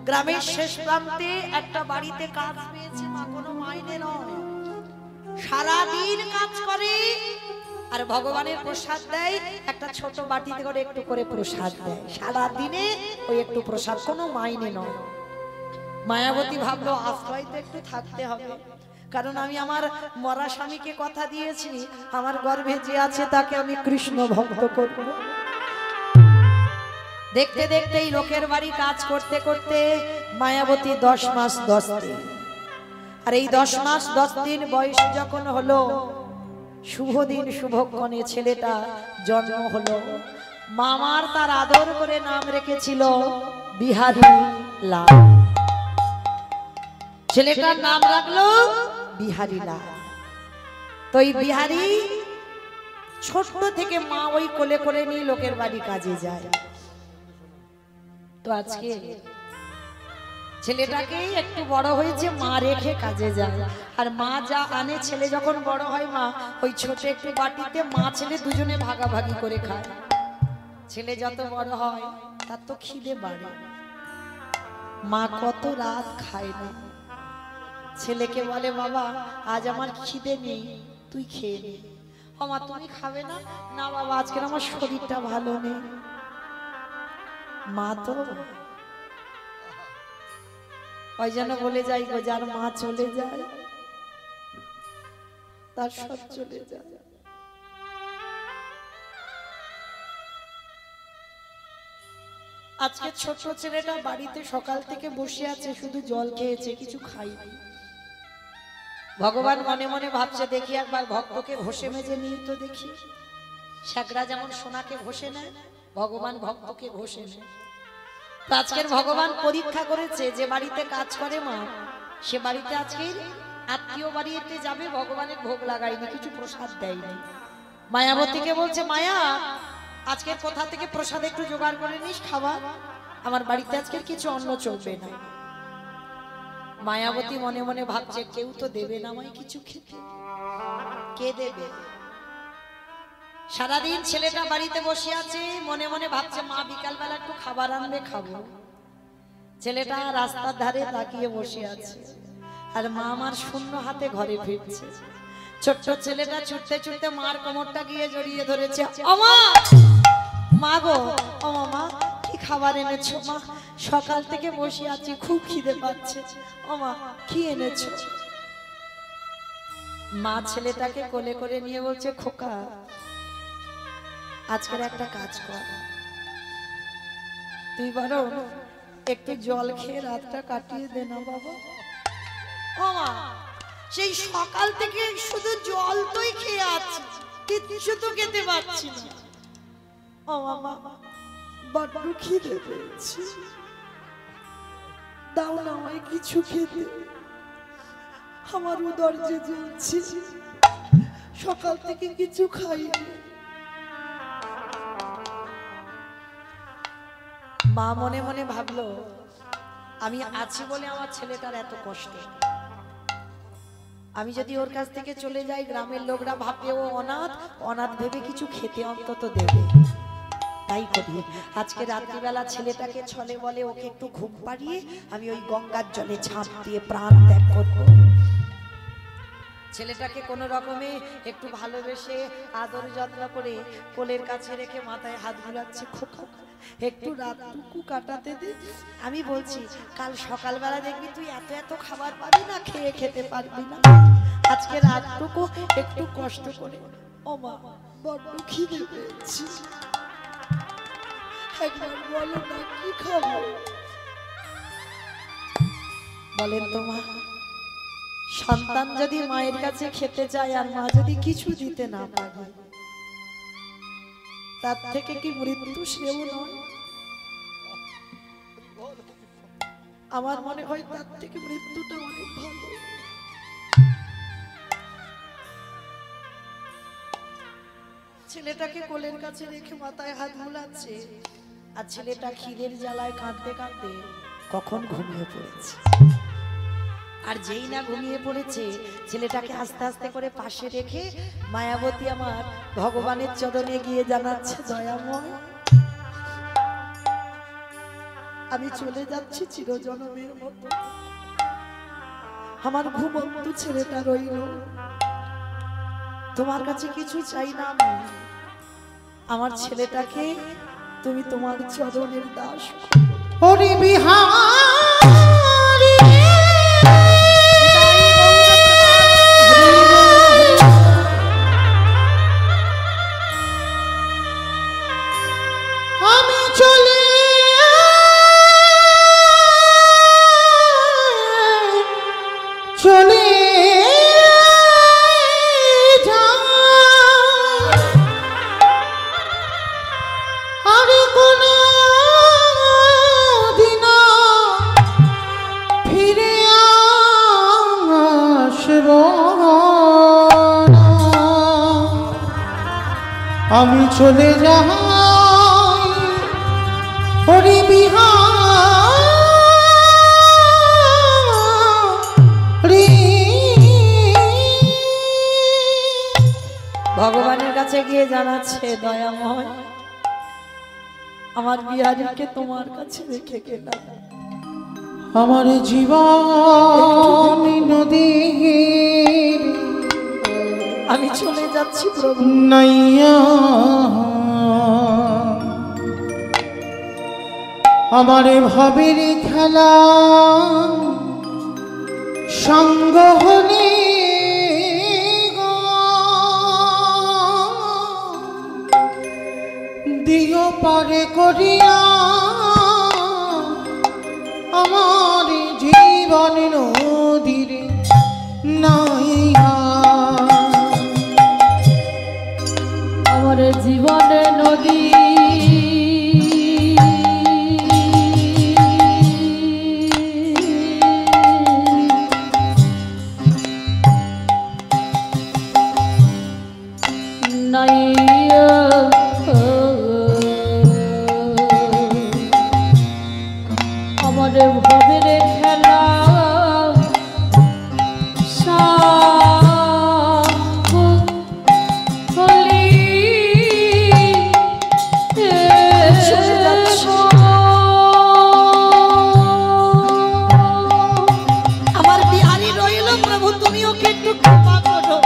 গ্রামের শেষ প্রান্তে একটা বাড়িতে কাজ পেয়েছে মা, কোনো মাইনে নয়, সারাদিন কাজ করে আর ভগবানের প্রসাদ দেয়, একটা ছোট বাটিতে করে একটু করে প্রসাদ দেয়, সারাদিনে ওই একটু প্রসাদ, কোনো মাইনে নয়। মায়াবতী ভাবলো আশ্রয় তো একটু থাকতে হবে, কারণ আমি আমার মরা স্বামীকে কথা দিয়েছি আমার গর্ভে যে আছে তাকে আমি কৃষ্ণ ভক্ত করব। দেখতে দেখতেই লোকের বাড়ি কাজ করতে করতে মায়াবতী 10 মাস 10 দিন, আর এই 10 মাস 10 দিন বয়স যখন হলো, শুভ দিন শুভক্ষণে ছেলেটা জন্ম হলো। মামার তার আদর করে নাম রেখেছিল বিহারী লাল। ছেলেটার নাম রাখলো বিহারী লাল। তো এই বিহারী ছোট থেকে মা ওই কোলে করে নিয়ে লোকের বাড়ি কাজে যায়। তো আজকে ছেলেটাকে একটু বড় হয়েছে, মা রেখে কাজে যায়, আর মা যা আনে ছেলে যখন বড় হয় মা ওই ছোট একটু বাটিতে মা ছেলে দুজনে ভাগাভাগি করে খায়। ছেলে যত বড় হয় তার তো খিদে বাড়ে, মা কত রাত খায় না, ছেলেকে বলে বাবা আজ আমার খিদে নেই, তুই খেয়ে নে। ও মা তুমি খাবে না? না বাবা আজকে আমার শরীরটা ভালো নেই। মা তো ওই যেন বলে যাই গো, যার মা চলে যায় তার সব চলে যায়। আজকে ছোট ছেলেটা বাড়িতে সকাল থেকে বসে আছে, শুধু জল খেয়েছে, কিছু খাইনি। ভগবান মনে মনে ভাবছে দেখি একবার ভক্তকে ঘষে মেজে নিয়ে তো দেখি। শ্যাকরা যেমন সোনাকে ঘষে নেয়, ভগবান ভক্তকে ঘষে নেয়। তো আজকের ভগবান পরীক্ষা করেছে, যে বাড়িতে কাজ করে মা সে বাড়িতে আজকে আত্মীয় বাড়িতে যাবে, ভগবানের ভোগ লাগায়নি, কিছু প্রসাদ দেয়নি। মায়াবতীকে বলছে মায়া আজকে কোথা থেকে প্রসাদ একটু জোগাড় করে নিস খাবার, আমার বাড়িতে আজকে কিছু অন্ন চলবে না। মায়াবতী মনে মনে ভাবছে কেউ তো দেবে না আমায় কিছু খেতে, কে দেবে? সারাদিন ছেলেটা বাড়িতে বসে আছে, মনে মনে ভাবছে মা বিকাল বেলা একটু খাবার আনবে খাবো। ছেলেটা রাস্তার ধারে তাকিয়ে বসে আছে, আর মা আমার শূন্য হাতে ঘরে ফিরছে। ছোট্ট ছেলেটা ছুটতে ছুটতে মার কোমরটা গিয়ে জড়িয়ে ধরেছে। ওমা মা গো, ও মা কি খাবার এনেছো? মা সকাল থেকে বসে আছি, খুব খিদে পাচ্ছে। ও মা কি এনেছো? মা ছেলেটাকে কোলে করে নিয়ে বলছে খোকা আজকের একটা কাজ কর, তুই বরং একটু জল খেয়ে রাতটা কাটিয়ে দে না বাবা। ও মা সেই সকাল থেকে শুধু জল তোই খেয়ে আছি, কিছু তো খেতে পারছি না। ও মামা বড্ড খিদে পেয়েছে, দাও না আমায় কিছু খেতে, আমার উদর যে জ্বলছে, সকাল থেকে কিছু খাইনি। মা মনে মনে ভাবলো আমি আছি বলে আমার ছেলেটার এত কষ্ট, আমি যদি ওর কাছ থেকে চলে যাই গ্রামের লোকরা ভাববে ও অনাথ, অনাথ ভেবে কিছু খেতে অন্তত দেবে। তাই করি আজকে রাত্রিবেলা ছেলেটাকে ছলে বলে ওকে একটু ঘুম পাড়িয়ে আমি ওই গঙ্গার জলে ঝাঁপ দিয়ে প্রাণ ত্যাগ করব। ছেলেটাকে কোনো রকমে একটু ভালোবেসে আদর যত্ন করে কোলের কাছে রেখে মাথায় হাত বুলাচ্ছে, খোকা একটু রাতটুকু কাটাতে দে। আমি বলছি কাল সকালবেলা দেখবি তুই এত এত খাবার পাবি না, খেয়ে খেতে পারবি না, আজকে রাতটুকু একটু কষ্ট করে। ও মা বড্ড খিদে পেয়েছি, একবার বলো না কি খাবো? বলেন তো মা, সন্তান যদি মায়ের কাছে খেতে চায় আর মা যদি কিছু দিতে না পারে তার থেকে কি মৃত্যু সেও নয়? আমার মনে হয় তার থেকে মৃত্যুটা অনেক ভালো। ছেলেটাকে কোলের কাছে রেখে মাথায় হাত বুলাচ্ছে, আর ছেলেটা খিদের জ্বালায় কাঁদতে কাঁদতে কখন ঘুমিয়ে পড়েছে। আর যেই না ঘুমিয়ে পড়েছে, ছেলেটাকে আস্তে আস্তে করে পাশে রেখে মায়াবতী আমার ভগবানের চরণে গিয়ে জানাচ্ছে, দয়াময় আমি চলে যাচ্ছি চিরজনমের মতো, আমার ঘুমন্ত ছেলেটা রইল, তোমার কাছে কিছু চাই না, আমি আমার ছেলেটাকে তুমি তোমার চরণের দাস। হরি বিহারী আমি চলে চলে আমি চলে যাই হরি বিহারী। ভগবানের কাছে গিয়ে জানাচ্ছে, দয়াময় আমার বিহারীকে তোমার কাছে রেখে গেলাম, আমার জীবন নদীর আমি চলে যাচ্ছি প্রভু। নাইয়া আমার ভাবের খেলা সঙ্গ হলে দিও পারে করিয়া আমার জীবন নদীর নাইয়া আমার জীবনে নদী নাই, আমার ভাবের খেলা আমার বিহারী রইল প্রভু, তুমি ওকে একটু কৃপা করো।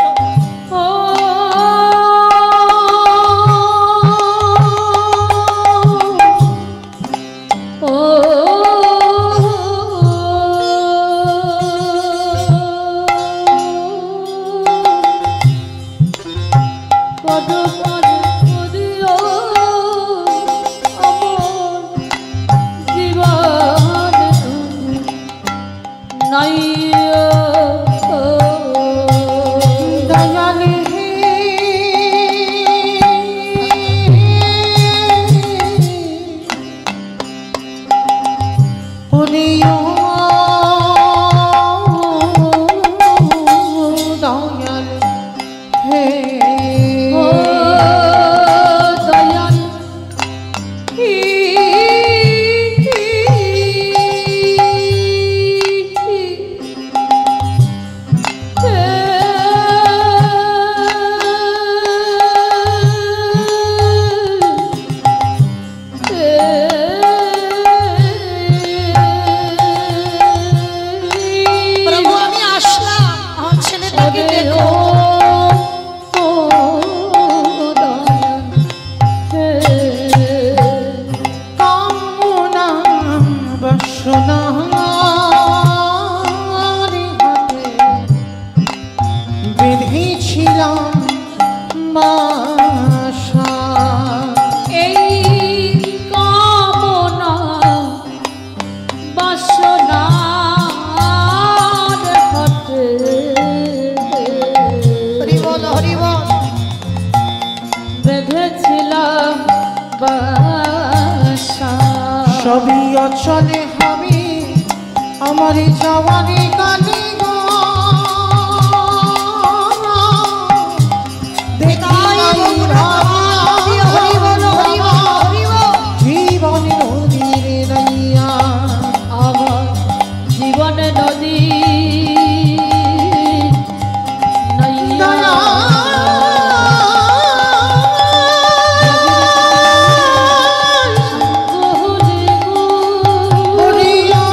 সবই অচলে হবে আমার যাওয়ারে গানে দেখি নদী নাইয়া দয়া করিয়া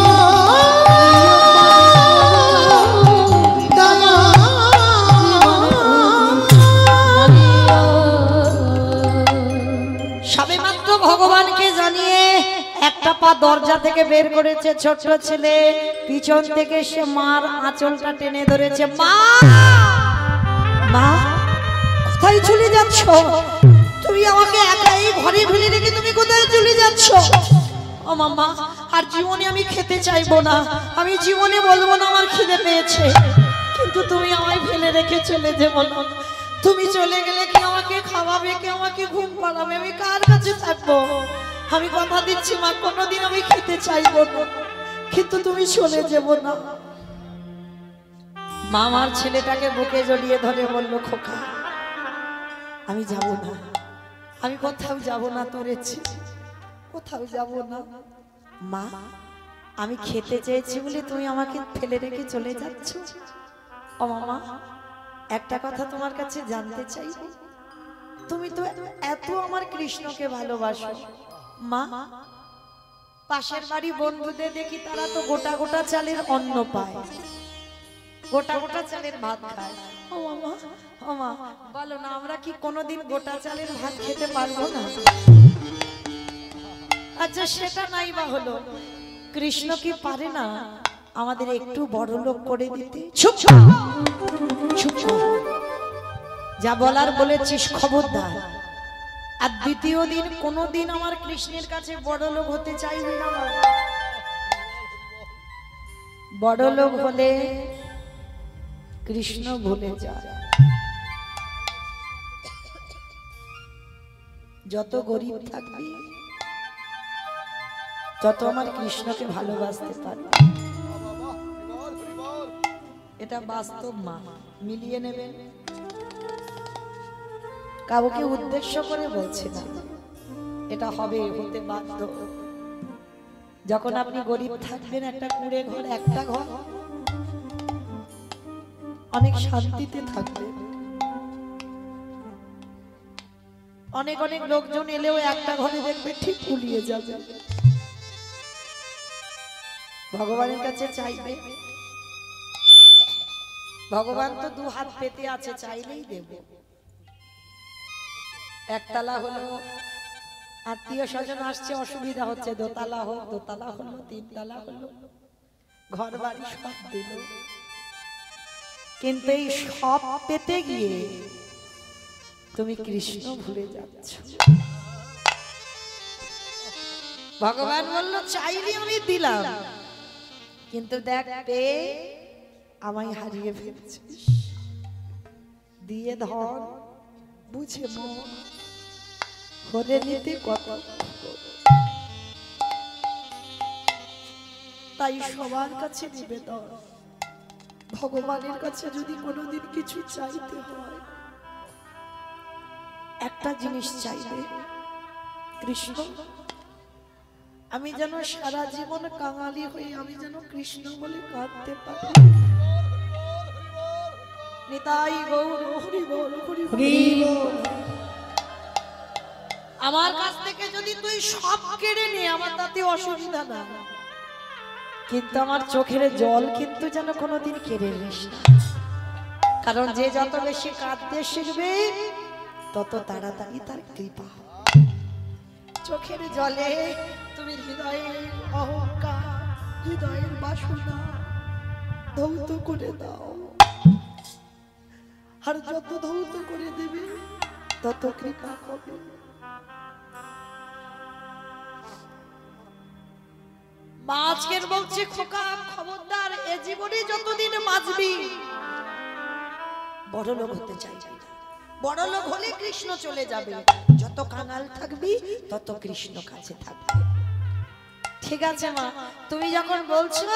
দয়া সবেমাত্র ভগবানকে জানিয়ে একটা পা দরজা থেকে বের করেছে ছোট ছেলে, পিছন থেকে সে মার আঁচলটা টেনে ধরেছে। মা, মা কোথায় চলে যাচ্ছ? তুমি আমাকে একা এই ঘরে ফেলে রেখে তুমি কোথায় চলে যাচ্ছ? ও মামা, আর জীবনে আমি খেতে চাইবো না, আমি জীবনে বলবো না আমার খিদে পেয়েছে, কিন্তু তুমি আমায় ফেলে রেখে চলে যাবো না। তুমি চলে গেলে কে আমাকে খাওয়াবে, কে আমাকে ঘুম পাড়াবে, আমি কার কাছে থাকবো? আমি কথা দিচ্ছি মা, কোনোদিন আমি খেতে চাইবো না, কিন্তু তুমি চলে যাবো না। মা আমার ছেলেটাকে বুকে জড়িয়ে ধরে বললো, খোকা আমি যাব না, আমি কোথাও যাব না, তোর ইচ্ছে কোথাও যাব না। মা, আমি খেতে চেয়েছি বলে তুমি আমাকে ফেলে রেখে চলে যাচ্ছ? ও মামা, একটা কথা তোমার কাছে জানতে চাই, তুমি তো এত আমার কৃষ্ণকে ভালোবাসো, মা পাশের বাড়ি বন্ধুদের দেখি তারা তো গোটা গোটা চালের অন্ন পায়, গোটা গোটা চালের ভাত খায়। ও মামা, ও মা, বলো না আমরা কি কোনোদিন গোটা চালের ভাত খেতে পারবো না? আচ্ছা সেটা নাই বা হলো, কৃষ্ণ কি পারে না আমাদের একটু বড় লোক করে দিতে? চুপ চুপ, যা বলার বলেছিস খবরদার। আর দ্বিতীয় দিন কোনোদিন আমার কৃষ্ণের কাছে বড় লোক হতে চাইবি না। বড় লোক হলে কৃষ্ণ ভুলে যায়। যত গরিব থাকবি তত আমার কৃষ্ণকে ভালোবাসতে পারবি, এটা বাস্তব মা, মিলিয়ে নেবেন। কাউকে উদ্দেশ্য করে বলছি না, এটা হবে, হতে বাধ্য। যখন আপনি গরিব থাকবেন, একটা কুঁড়ে ঘর, একটা ঘর, অনেক শান্তিতে থাকবে। অনেক অনেক লোকজন এলেও একটা ঘরে দেখবে ঠিক গুলিয়ে যাবে। ভগবানের কাছে চাইবে, ভগবান তো দু হাত পেতে আছে, চাইলেই দেব। একতলা হলো, আত্মীয় স্বজন আসছে, অসুবিধা হচ্ছে, দোতলা হোক, দোতলা হলো, তিনতলা হলো, ঘর বাড়ি সব দিল, কিন্তু এই সব পেতে গিয়ে তুমি কৃষ্ণ ভুলে যাচ্ছ। ভগবান বলল চাইলে আমি দিলাম, কিন্তু দেখ পেয়ে আমায় হারিয়ে ফেলছিস। দিয়ে ধর, বুঝে মন, হরে নিতে কত। তাই সবার কাছে নিবেদন, ভগবানের কাছে যদি কোনোদিন কিছু চাইতে হয়, একটা জিনিস চাইবে, কৃষ্ণ আমি যেন সারা জীবন কাঙালি হয়ে আমি যেন কৃষ্ণ বলে কাঁদতে পারি। নিতাই গৌর হরি বল, হরি বল। আমার কাছ থেকে যদি তুই সব কেড়ে নে, আমার তাতে অসুবিধা না, কিন্তু আমার চোখের জল কিন্তু যেন কোনোদিন কেড়ে নিস না। কারণ যে যত বেশি কাঁদতে শিখবে, তত তাড়াতাড়ি তার কৃপা। চোখের জলে তুমি হৃদয়ের অহংকার, হৃদয়ের বাসনা ধৌত করে দাও, আর যত ধৌত করে দেবে তত কৃপা হবে। মা আজকের বলছে, খোকা খবরদার, এ জীবনে যতদিন বাঁচবি বড় লোক হতে চাইবি না। বড় লোক হলে কৃষ্ণ চলে যাবে, যত কাঙাল থাকবি তত কৃষ্ণ কাছে থাকবে। ঠিক আছে মা, তুমি যখন বলছো,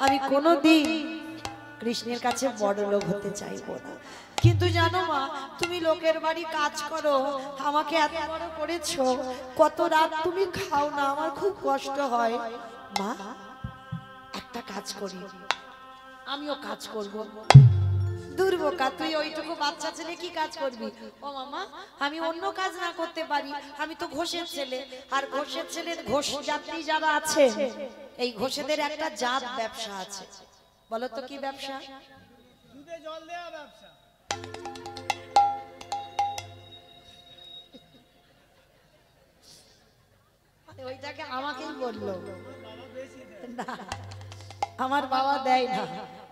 আমি কোনোদিন কৃষ্ণের কাছে বড় লোক হতে চাইবো না। কিন্তু জানো মা, তুমি লোকের বাড়ি কাজ করো, আমাকে এত বড় করেছো, কত রাত তুমি খাও না, আমার খুব কষ্ট হয়। মা একটা কাজ করি, আমিও কাজ করব। দুর্বোকা, তুই ওইটুকু বাচ্চা ছেলে কি কাজ করবি? ও মামা, আমি অন্য কাজ না করতে পারি, আমি তো ঘোষের ছেলে। আর ঘোষের ছেলের ঘোষ যাত্রী যারা আছে, এই ঘোষেদের একটা জাত ব্যবসা আছে। বলো তো কি ব্যবসা? দুধে জল দেওয়া ব্যবসা। ওইটাকে আমাকেই বললো না, আমার বাবা দেয় না,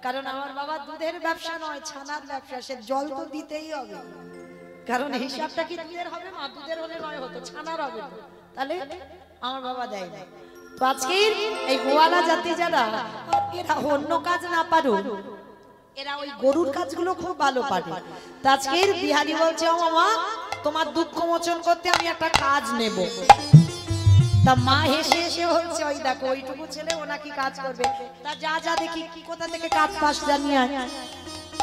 কারণ আমার বাবা দুধের ব্যবসা নয়, ছানার ব্যবসা। সে জল তো দিতেই হবে, কারণ হিসাবটা কি দুধের হবে? মা দুধের হলে নয় হতো, ছানার হবে। তাহলে আমার বাবা দেয় না। তো আজকের এই গোয়ালা জাতি যারা, এরা অন্য কাজ না পারুক, এরা ওই গরুর কাজগুলো খুব ভালো পারে। তো আজকের বিহারি বলছে, ও মামা, তোমার দুঃখ মোচন করতে আমি একটা কাজ নেব। তা মা হেসে হেসে বলছে, ওই দেখো ওইটুকু ছেলে ও নাকি কাজ করবে। তা যা যা দেখি কোথা থেকে কাজ পাস জানিয়ে আয়।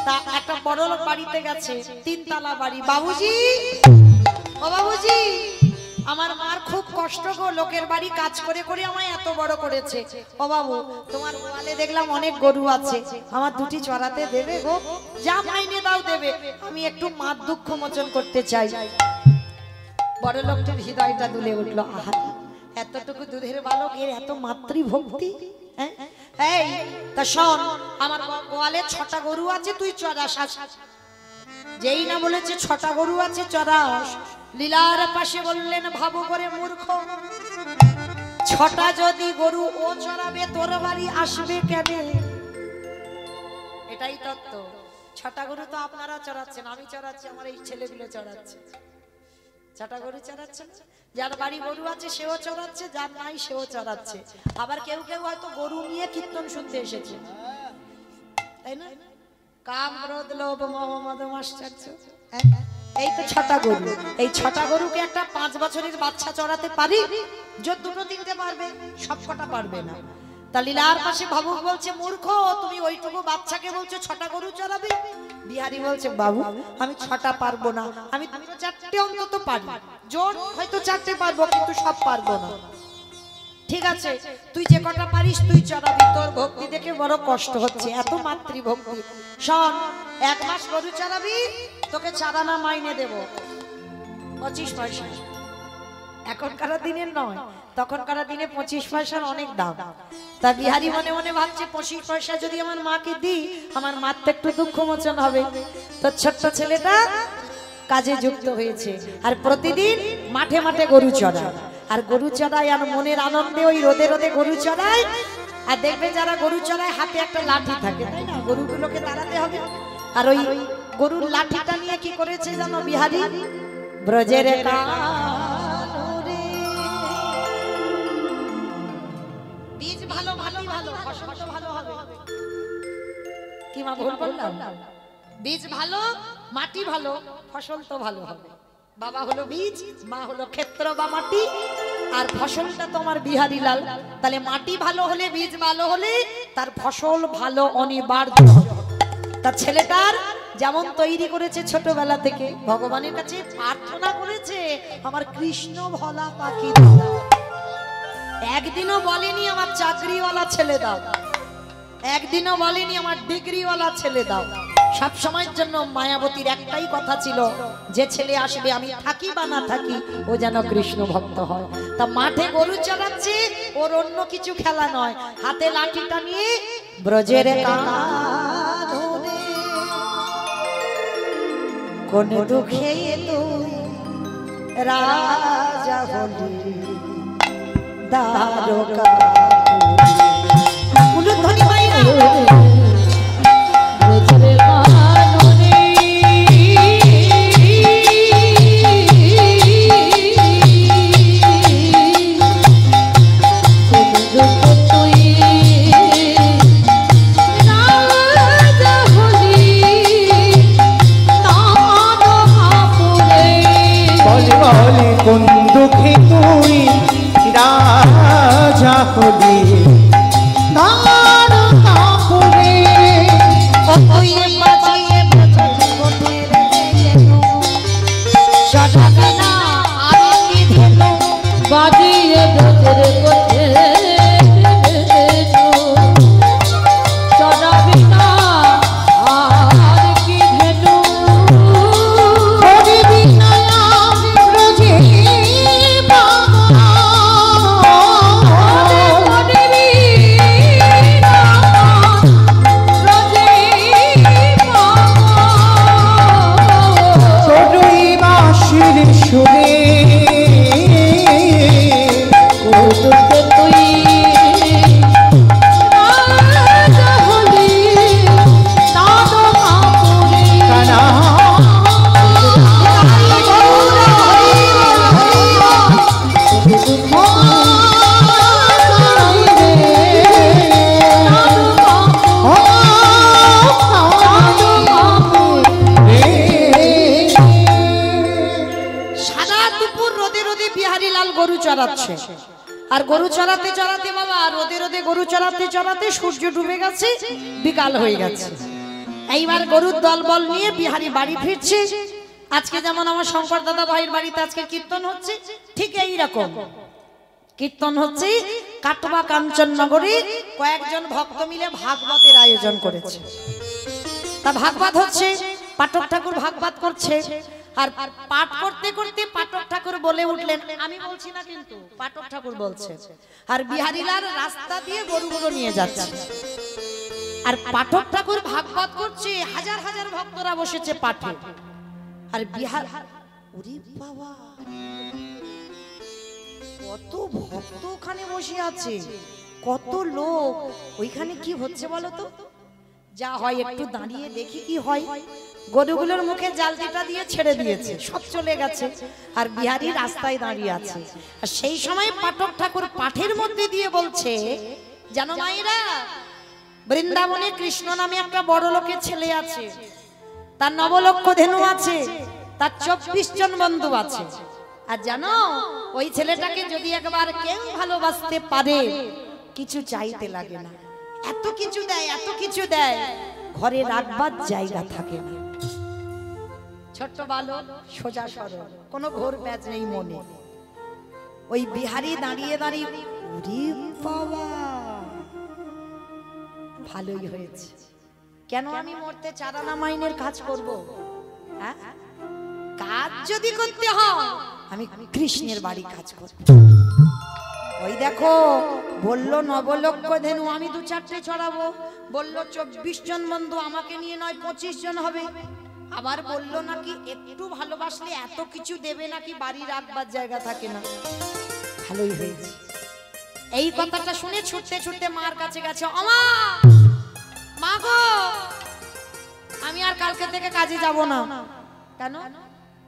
তা একটা বড় লোক বাড়িতে গেছে, 3 তলা বাড়ি। বাবুজি, ও বাবুজি, আমার মার খুব কষ্ট গো, লোকের বাড়ি কাজ করে করে আমায় এত বড় করেছে। ও বাবু, তোমার গোয়ালে দেখলাম অনেক গরু আছে, আমার দুটি চড়াতে দেবে গো? যা মাইনে দাও দেবে, আমি একটু মার দুঃখ মোচন করতে চাই। বড় লোকটির হৃদয়টা দুলে উঠলো, আহা, এতটুকু দুধের বালক, এর এত মাতৃভক্তি। এই তা শোন, আমার গোয়ালে 6টা গরু আছে, তুই চড়াস। যেই না বলেছে 6টা গরু আছে চড়াস, লীলার পাশে বললেন, ভাবো করে মূর্খ, 6টা যদি গরু ও চড়াবে, তোর বাড়ি আসবে কেন? এটাই তত্ত্ব। 6টা গরু তো আপনারা চড়াচ্ছেন, আমি চড়াচ্ছি, আমার এই ছেলেগুলো চড়াচ্ছে। 6টা গরু চড়াচ্ছে, যার বাড়ি গরু আছে সেও চড়াচ্ছে, যার নাই সেও চড়াচ্ছে। আবার কেউ কেউ হয়তো গরু নিয়ে কীর্তন শুনতে এসেছে, তাই না? কাম, ক্রোধ, লোভ, মোহ, মদ, মাশ্চর্য, এই তো 6টা গরু। এই 6টা গরুকে একটা 5 বছরের বাচ্চা চড়াতে পারি? যদি 2-3টে পারবে, সব কটা পারবে না। তা লীলার পাশে ভাবুক বলছে, মূর্খ, তুমি ওইটুকু বাচ্চাকে বলছো 6টা গরু চড়াবে? বিহারি বলছে, বাবু, আমি 6টা পারবো না, আমি 4টে অন্তত পারি। জোর হয়তো 4টে পারবো, কিন্তু সব পারবো না। ঠিক আছে, তুই যে কটা পারিস তুই চড়াবি। তোর ভক্তি দেখে বড় কষ্ট হচ্ছে, এত মাতৃভক্তি। শোন, 1 মাস গরু চড়াবি, তোকে 4 আনা মাইনে দেব, 25 পয়সা। এখনকার দিনের নয়, তখনকার দিনে 25 পয়সার অনেক দাম। তা বিহারি মনে মনে ভাবছে, 25 পয়সা যদি আমার মাকে দিই, আমার মার তো একটু দুঃখ মোচন হবে। তো ছোট্ট ছেলেটা কাজে যুক্ত হয়েছে, আর প্রতিদিন মাঠে মাঠে গরু চড়ায়। আর গরু চড়ায়, আর মনের আনন্দে ওই রোদে রোদে গরু চড়ায়। আর দেখবে যারা গরু চড়ায় হাতে একটা লাঠি থাকে, তাই না? গরুগুলোকে তাড়াতে হবে। আর ওই গরুর লাঠিটা নিয়ে কি করেছে জানো বিহারি? ব্রজের বীজ ভালো, মাটি ভালো, ফসল তো ভালো হবে। কি মা ভুল বললাম? বীজ ভালো, মাটি ভালো, ফসল তো ভালো হবে। বাবা হলো বীজ, মা হলো ক্ষেত্র বা মাটি, আর ফসলটা তোমার বিহারি লাল। তাহলে মাটি ভালো হলে, বীজ ভালো হলে তার ফসল ভালো অনিবার্য। তার ছেলেটার যেমন তৈরি করেছে ছোটবেলা থেকে, ভগবানের কাছে প্রার্থনা করেছে, আমার কৃষ্ণ ভোলা পাখি দাও। একদিনও বলেনি আমার চাকরিওয়ালা ছেলে দাও, একদিনও বলেনি আমার ডিগ্রিওয়ালা ছেলে দাও। সব সময়ের জন্য মায়াবতীর একটাই কথা ছিল, যে ছেলে আসবে, আমি থাকি বা না থাকি, ও যেন কৃষ্ণ ভক্ত হয়। তা মাঠে গরু চড়াচ্ছে, ওর অন্য কিছু খেলা নয়, হাতে লাঠিটা নিয়ে ব্রজের কাননে কোন দুঃখে তুই রাজা হলি দ্বারকা। উলুধ্বনি বাইরা কোন দুঃখে তুই রাজা হলি দ্বারকাপুরে। চড়াচ্ছে। আর গরু চড়াতে চড়াতে বাবা রোদে রোদে গরু চড়াতে চড়াতে সূর্য ডুবে গেছে, বিকাল হয়ে গেছে। এইবার গরুর দলবল নিয়ে বিহারি বাড়ি ফিরছে। আজকে যেমন আমার শঙ্কর দাদা ভাইয়ের বাড়িতে আজকে কীর্তন হচ্ছে, ঠিক এই রকম কীর্তন হচ্ছে কাটোয়া কাঞ্চননগরে। কয়েকজন ভক্ত মিলে ভাগবতের আয়োজন করেছে। তা ভাগবত হচ্ছে, পাঠক ঠাকুর ভাগবত করছে। আর পাঠ করতে করতে পাঠক ঠাকুর বলে উঠলেন, আমি বলছি না কিন্তু পাঠক ঠাকুর বলছে। আর বিহারীলাল রাস্তা দিয়ে গরুগুলো নিয়ে যাচ্ছে। আর পাঠক ঠাকুর ভাগবত করছে, হাজার হাজার ভক্তরা বসেছে পাঠে। আর বিহার, ওরে বাবা, কত ভক্ত ওখানে বসে আছে, কত লোক। ওইখানে কি হচ্ছে বলো তো? যা হয় একটু দাঁড়িয়ে দেখি কি হয়। গরুগুলোর মুখে জালতিটা দিয়ে ছেড়ে দিয়েছে, সব চলে গেছে। আর বিহারী রাস্তায় দাঁড়িয়ে আছে। আর সেই সময় পাঠক ঠাকুর পাঠের মধ্যে দিয়ে বলছে, জানো মায়েরা, বৃন্দাবনে কৃষ্ণ নামে একটা বড় লোকের ছেলে আছে, তার নবলক্ষ ধেনু আছে, তার 24 জন বন্ধু আছে। আর জানো ওই ছেলেটাকে যদি একবার কেউ ভালোবাসতে পারে, কিছু চাইতে লাগে না, এত কিছু দেয়, এত কিছু দেয়, ঘরে রাখবার জায়গা থাকে না। ছোট্ট বালক, সোজা সরল, কোনো ঘোর প্যাচ নেই মনে। ওই বিহারি দাঁড়িয়ে দাঁড়িয়ে, ওরে বাবা, ভালোই হয়েছে। কেন আমি মরতে চারানা মাইনের কাজ করব? হ্যাঁ, কাজ যদি করতে হয় আমি কৃষ্ণের বাড়ি কাজ করব। ওই দেখো বললো নবলক্ষ ধেনু, আমি 2-4টে ছড়াবো। বললো 24 জন বন্ধু, আমাকে নিয়ে নয় 25 জন হবে। আবার বললো নাকি একটু ভালোবাসলে এত কিছু দেবে, নাকি বাড়ি রাখবার জায়গা থাকে না। ভালোই হয়েছে। এই কথাটা শুনে ছুটতে ছুটতে মার কাছে গেছে। আমা, মা গো, আমি আর কালকে থেকে কাজে যাব না। কেন?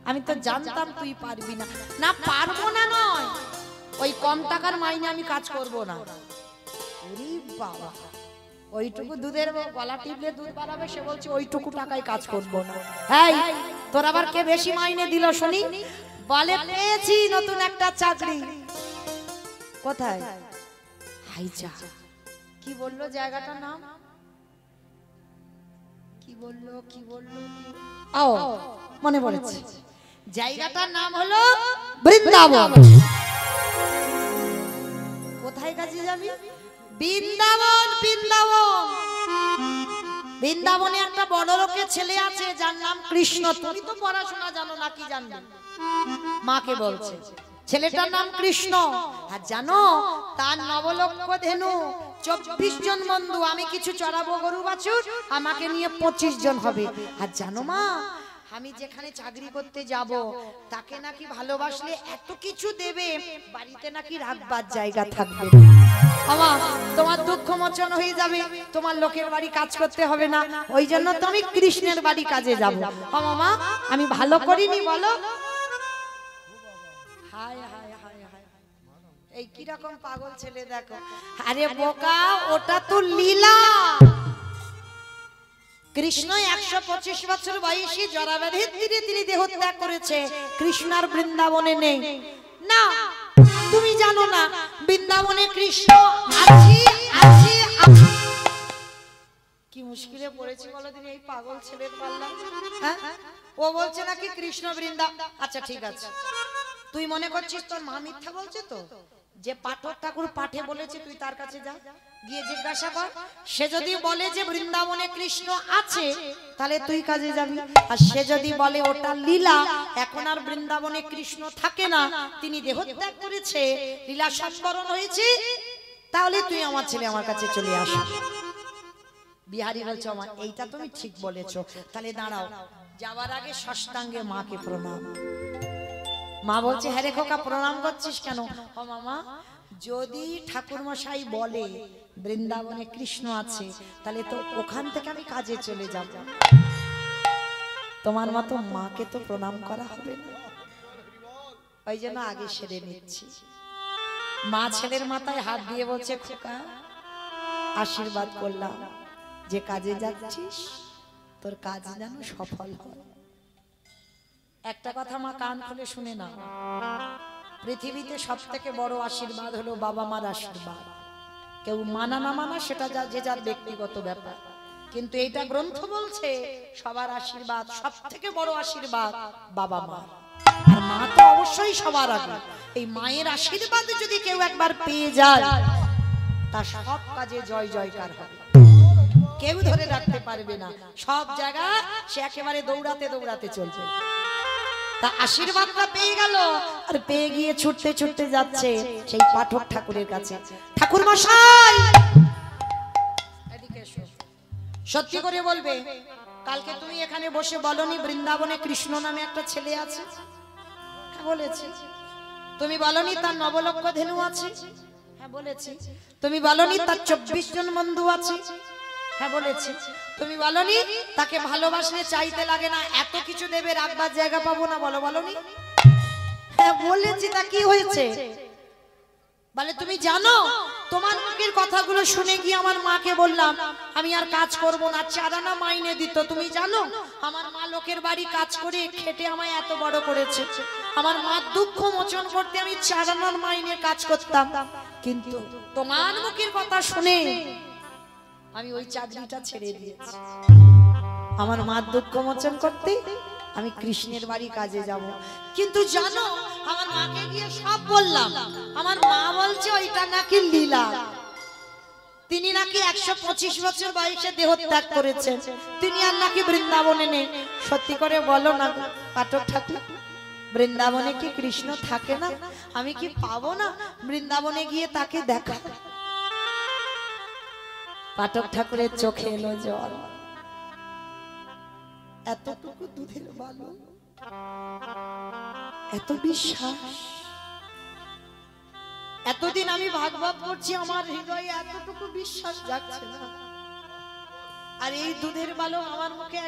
আমি তো জানতাম তুই পারবি না। না পারবো না নয়, ওই কম টাকার মাইনে আমি কাজ করব না। ওরে বাবা, ওইটুকু দুধের গলা টিপলে দুধ বাড়াবে, সে বলছে ওইটুকু টাকায় কাজ করব না। এই তোর আবার কে বেশি মাইনে দিল শুনি? বলে পেয়েছি নতুন একটা চাকরি। কোথায়? হাইচা। কি বললো জায়গাটার নাম? কি বললো? ও মনে পড়েছে, জায়গাটার নাম হলো বৃন্দাবন। কোথায় কাজে যাবি? বৃন্দাবন। বৃন্দাবনে একটা বড় লোকের ছেলে আছে, যার নাম কৃষ্ণ। তুমি তো পড়াশোনা জানো না, কি জানবে? মাকে বলছে ছেলেটার নাম কৃষ্ণ। আর জানো তার নবলক্ষ ধেনু, 24 জন বন্ধু। আমি কিছু চড়াবো গরু বাছুর, আমাকে নিয়ে 25 জন হবে। আর জানো মা, আমি যেখানে চাকরি করতে যাব, তাকে নাকি ভালোবাসলে এত কিছু দেবে, বাড়িতে নাকি রাখবার জায়গা থাকবে। আমা, তোমার দুঃখ মোচন হয়ে যাবে, তোমার লোকের বাড়ি কাজ করতে হবে না। ওই জন্য তো আমি কৃষ্ণের বাড়ি কাজে যাব। মা, আমি ভালো করিনি বলো? হায় হায় হায় হায়, এই কিরকম পাগল ছেলে দেখো। আরে বোকা, ওটা তো লীলা। কৃষ্ণ 125 বছর বয়সী জরাব্যাধির তীরে তিনি দেহত্যাগ করেছে। কৃষ্ণ আর বৃন্দাবনে নেই। না, তুমি জানো না বৃন্দাবনে কৃষ্ণ আছে। কি মুশকিলে পড়েছি বলো দিন এই পাগল ছেলের পাল্লা। হ্যাঁ, ও বলছে নাকি কৃষ্ণ বৃন্দা। আচ্ছা ঠিক আছে, তুই মনে করছিস তোর মা মিথ্যা বলছে? তো যে পাঠক ঠাকুর পাঠে বলেছে, তুই তার কাছে যা, গিয়ে জিজ্ঞাসা কর। সে যদি বলে যে বৃন্দাবনে কৃষ্ণ আছে, তাহলে তুই কাজে যাবি। আর সে যদি বলে ওটা লীলা, এখন আর বৃন্দাবনে কৃষ্ণ থাকে না, তিনি দেহত্যাগ করেছে, লীলা সংবরণ হয়েছে, তাহলে তুই আমার ছেলে আমার কাছে চলে আসো। বিহারী বলছে, আমার এইটা তুমি ঠিক বলেছো। তাহলে দাঁড়াও, যাওয়ার আগে ষষ্ঠাঙ্গে মাকে প্রণাম। মা বলছে, হ্যাঁ রে খোকা, প্রণাম করছিস কেন? ও মামা, যদি ঠাকুর মশাই বলে বৃন্দাবনে কৃষ্ণ আছে, তাহলে তো ওখান থেকে আমি কাজে চলে যাব। তোমার মতো মাকে তো প্রণাম করা হবে না, ওই জন্য আগে সেরে নিচ্ছি। মা ছেলের মাথায় হাত দিয়ে বলছে, খোকা আশীর্বাদ করলাম, যে কাজে যাচ্ছিস তোর কাজ যেন সফল হয়। একটা কথা মা কান খুলে শুনে না, পৃথিবীতে সব থেকে বড় আশীর্বাদ হলো বাবা মার আশীর্বাদ। কেউ মানা না মানা সেটা যে যার ব্যক্তিগত ব্যাপার, কিন্তু এইটা গ্রন্থ বলছে সবার আশীর্বাদ, সব থেকে বড় আশীর্বাদ বাবা মা। আর মা তো অবশ্যই সবার আগে। এই মায়ের আশীর্বাদ যদি কেউ একবার পেয়ে যায় তার সব কাজে জয় জয়কার হবে, কেউ ধরে রাখতে পারবে না। সব জায়গা সে একেবারে দৌড়াতে দৌড়াতে চলবে। তা আশীর্বাদটা পেয়ে গেল, আর পেয়ে গিয়ে ছুটতে ছুটতে যাচ্ছে সেই পাঠক ঠাকুরের কাছে। ঠাকুর মশাই, এদিকে এসো। সত্যি করে বলবে, কালকে তুমি এখানে বসে বলনি বৃন্দাবনে কৃষ্ণ নামে একটা ছেলে আছে? হ্যাঁ বলেছি। তুমি বলনি তার নবলক্ষ ধেনু আছে? হ্যাঁ বলেছি। তুমি বলনি তার 24 জন বন্ধু আছে? হ্যাঁ বলেছি। তুমি বলনি তাকে ভালোবাসলে চাইতে লাগে না, এত কিছু দেবে রাখবার জায়গা পাবো না? বলনি? হ্যাঁ বলেছি। তা কি হয়েছে? বলে তুমি জানো, তোমার মুখের কথাগুলো শুনে গিয়ে আমার মাকে বললাম আমি আর কাজ করব না, 4 আনা মাইনে দিত। তুমি জানো আমার মা লোকের বাড়ি কাজ করে খেটে আমায় এত বড় করেছে। আমার মার দুঃখ মোচন করতে আমি 4 আনার মাইনে কাজ করতাম, কিন্তু তোমার মুখের কথা শুনে আমি ওই চাকরিটা ছেড়ে দিয়েছি। আমার মার দুঃখ মোচন করতে আমি কৃষ্ণের বাড়ি কাজে যাব। কিন্তু জানো আমার মাকে গিয়ে সব বললাম, আমার মা বলছে ওইটা নাকি লীলা। তিনি নাকি 125 বছর বয়সে দেহ ত্যাগ করেছেন, তিনি আর নাকি বৃন্দাবনে নেই। সত্যি করে বলো না পাঠক ঠাকুর, বৃন্দাবনে কি কৃষ্ণ থাকে না? আমি কি পাবো না বৃন্দাবনে গিয়ে তাকে দেখা? পাঠক ঠাকুরের চোখে এলো জল। এতটুকু দুধের বালক, এত বিশ্বাস। এতদিন আমি ভাগবত করছি, আমার হৃদয়ে এতটুকু বিশ্বাস জাগছে না, আর এই দুধের বালক আমার মুখে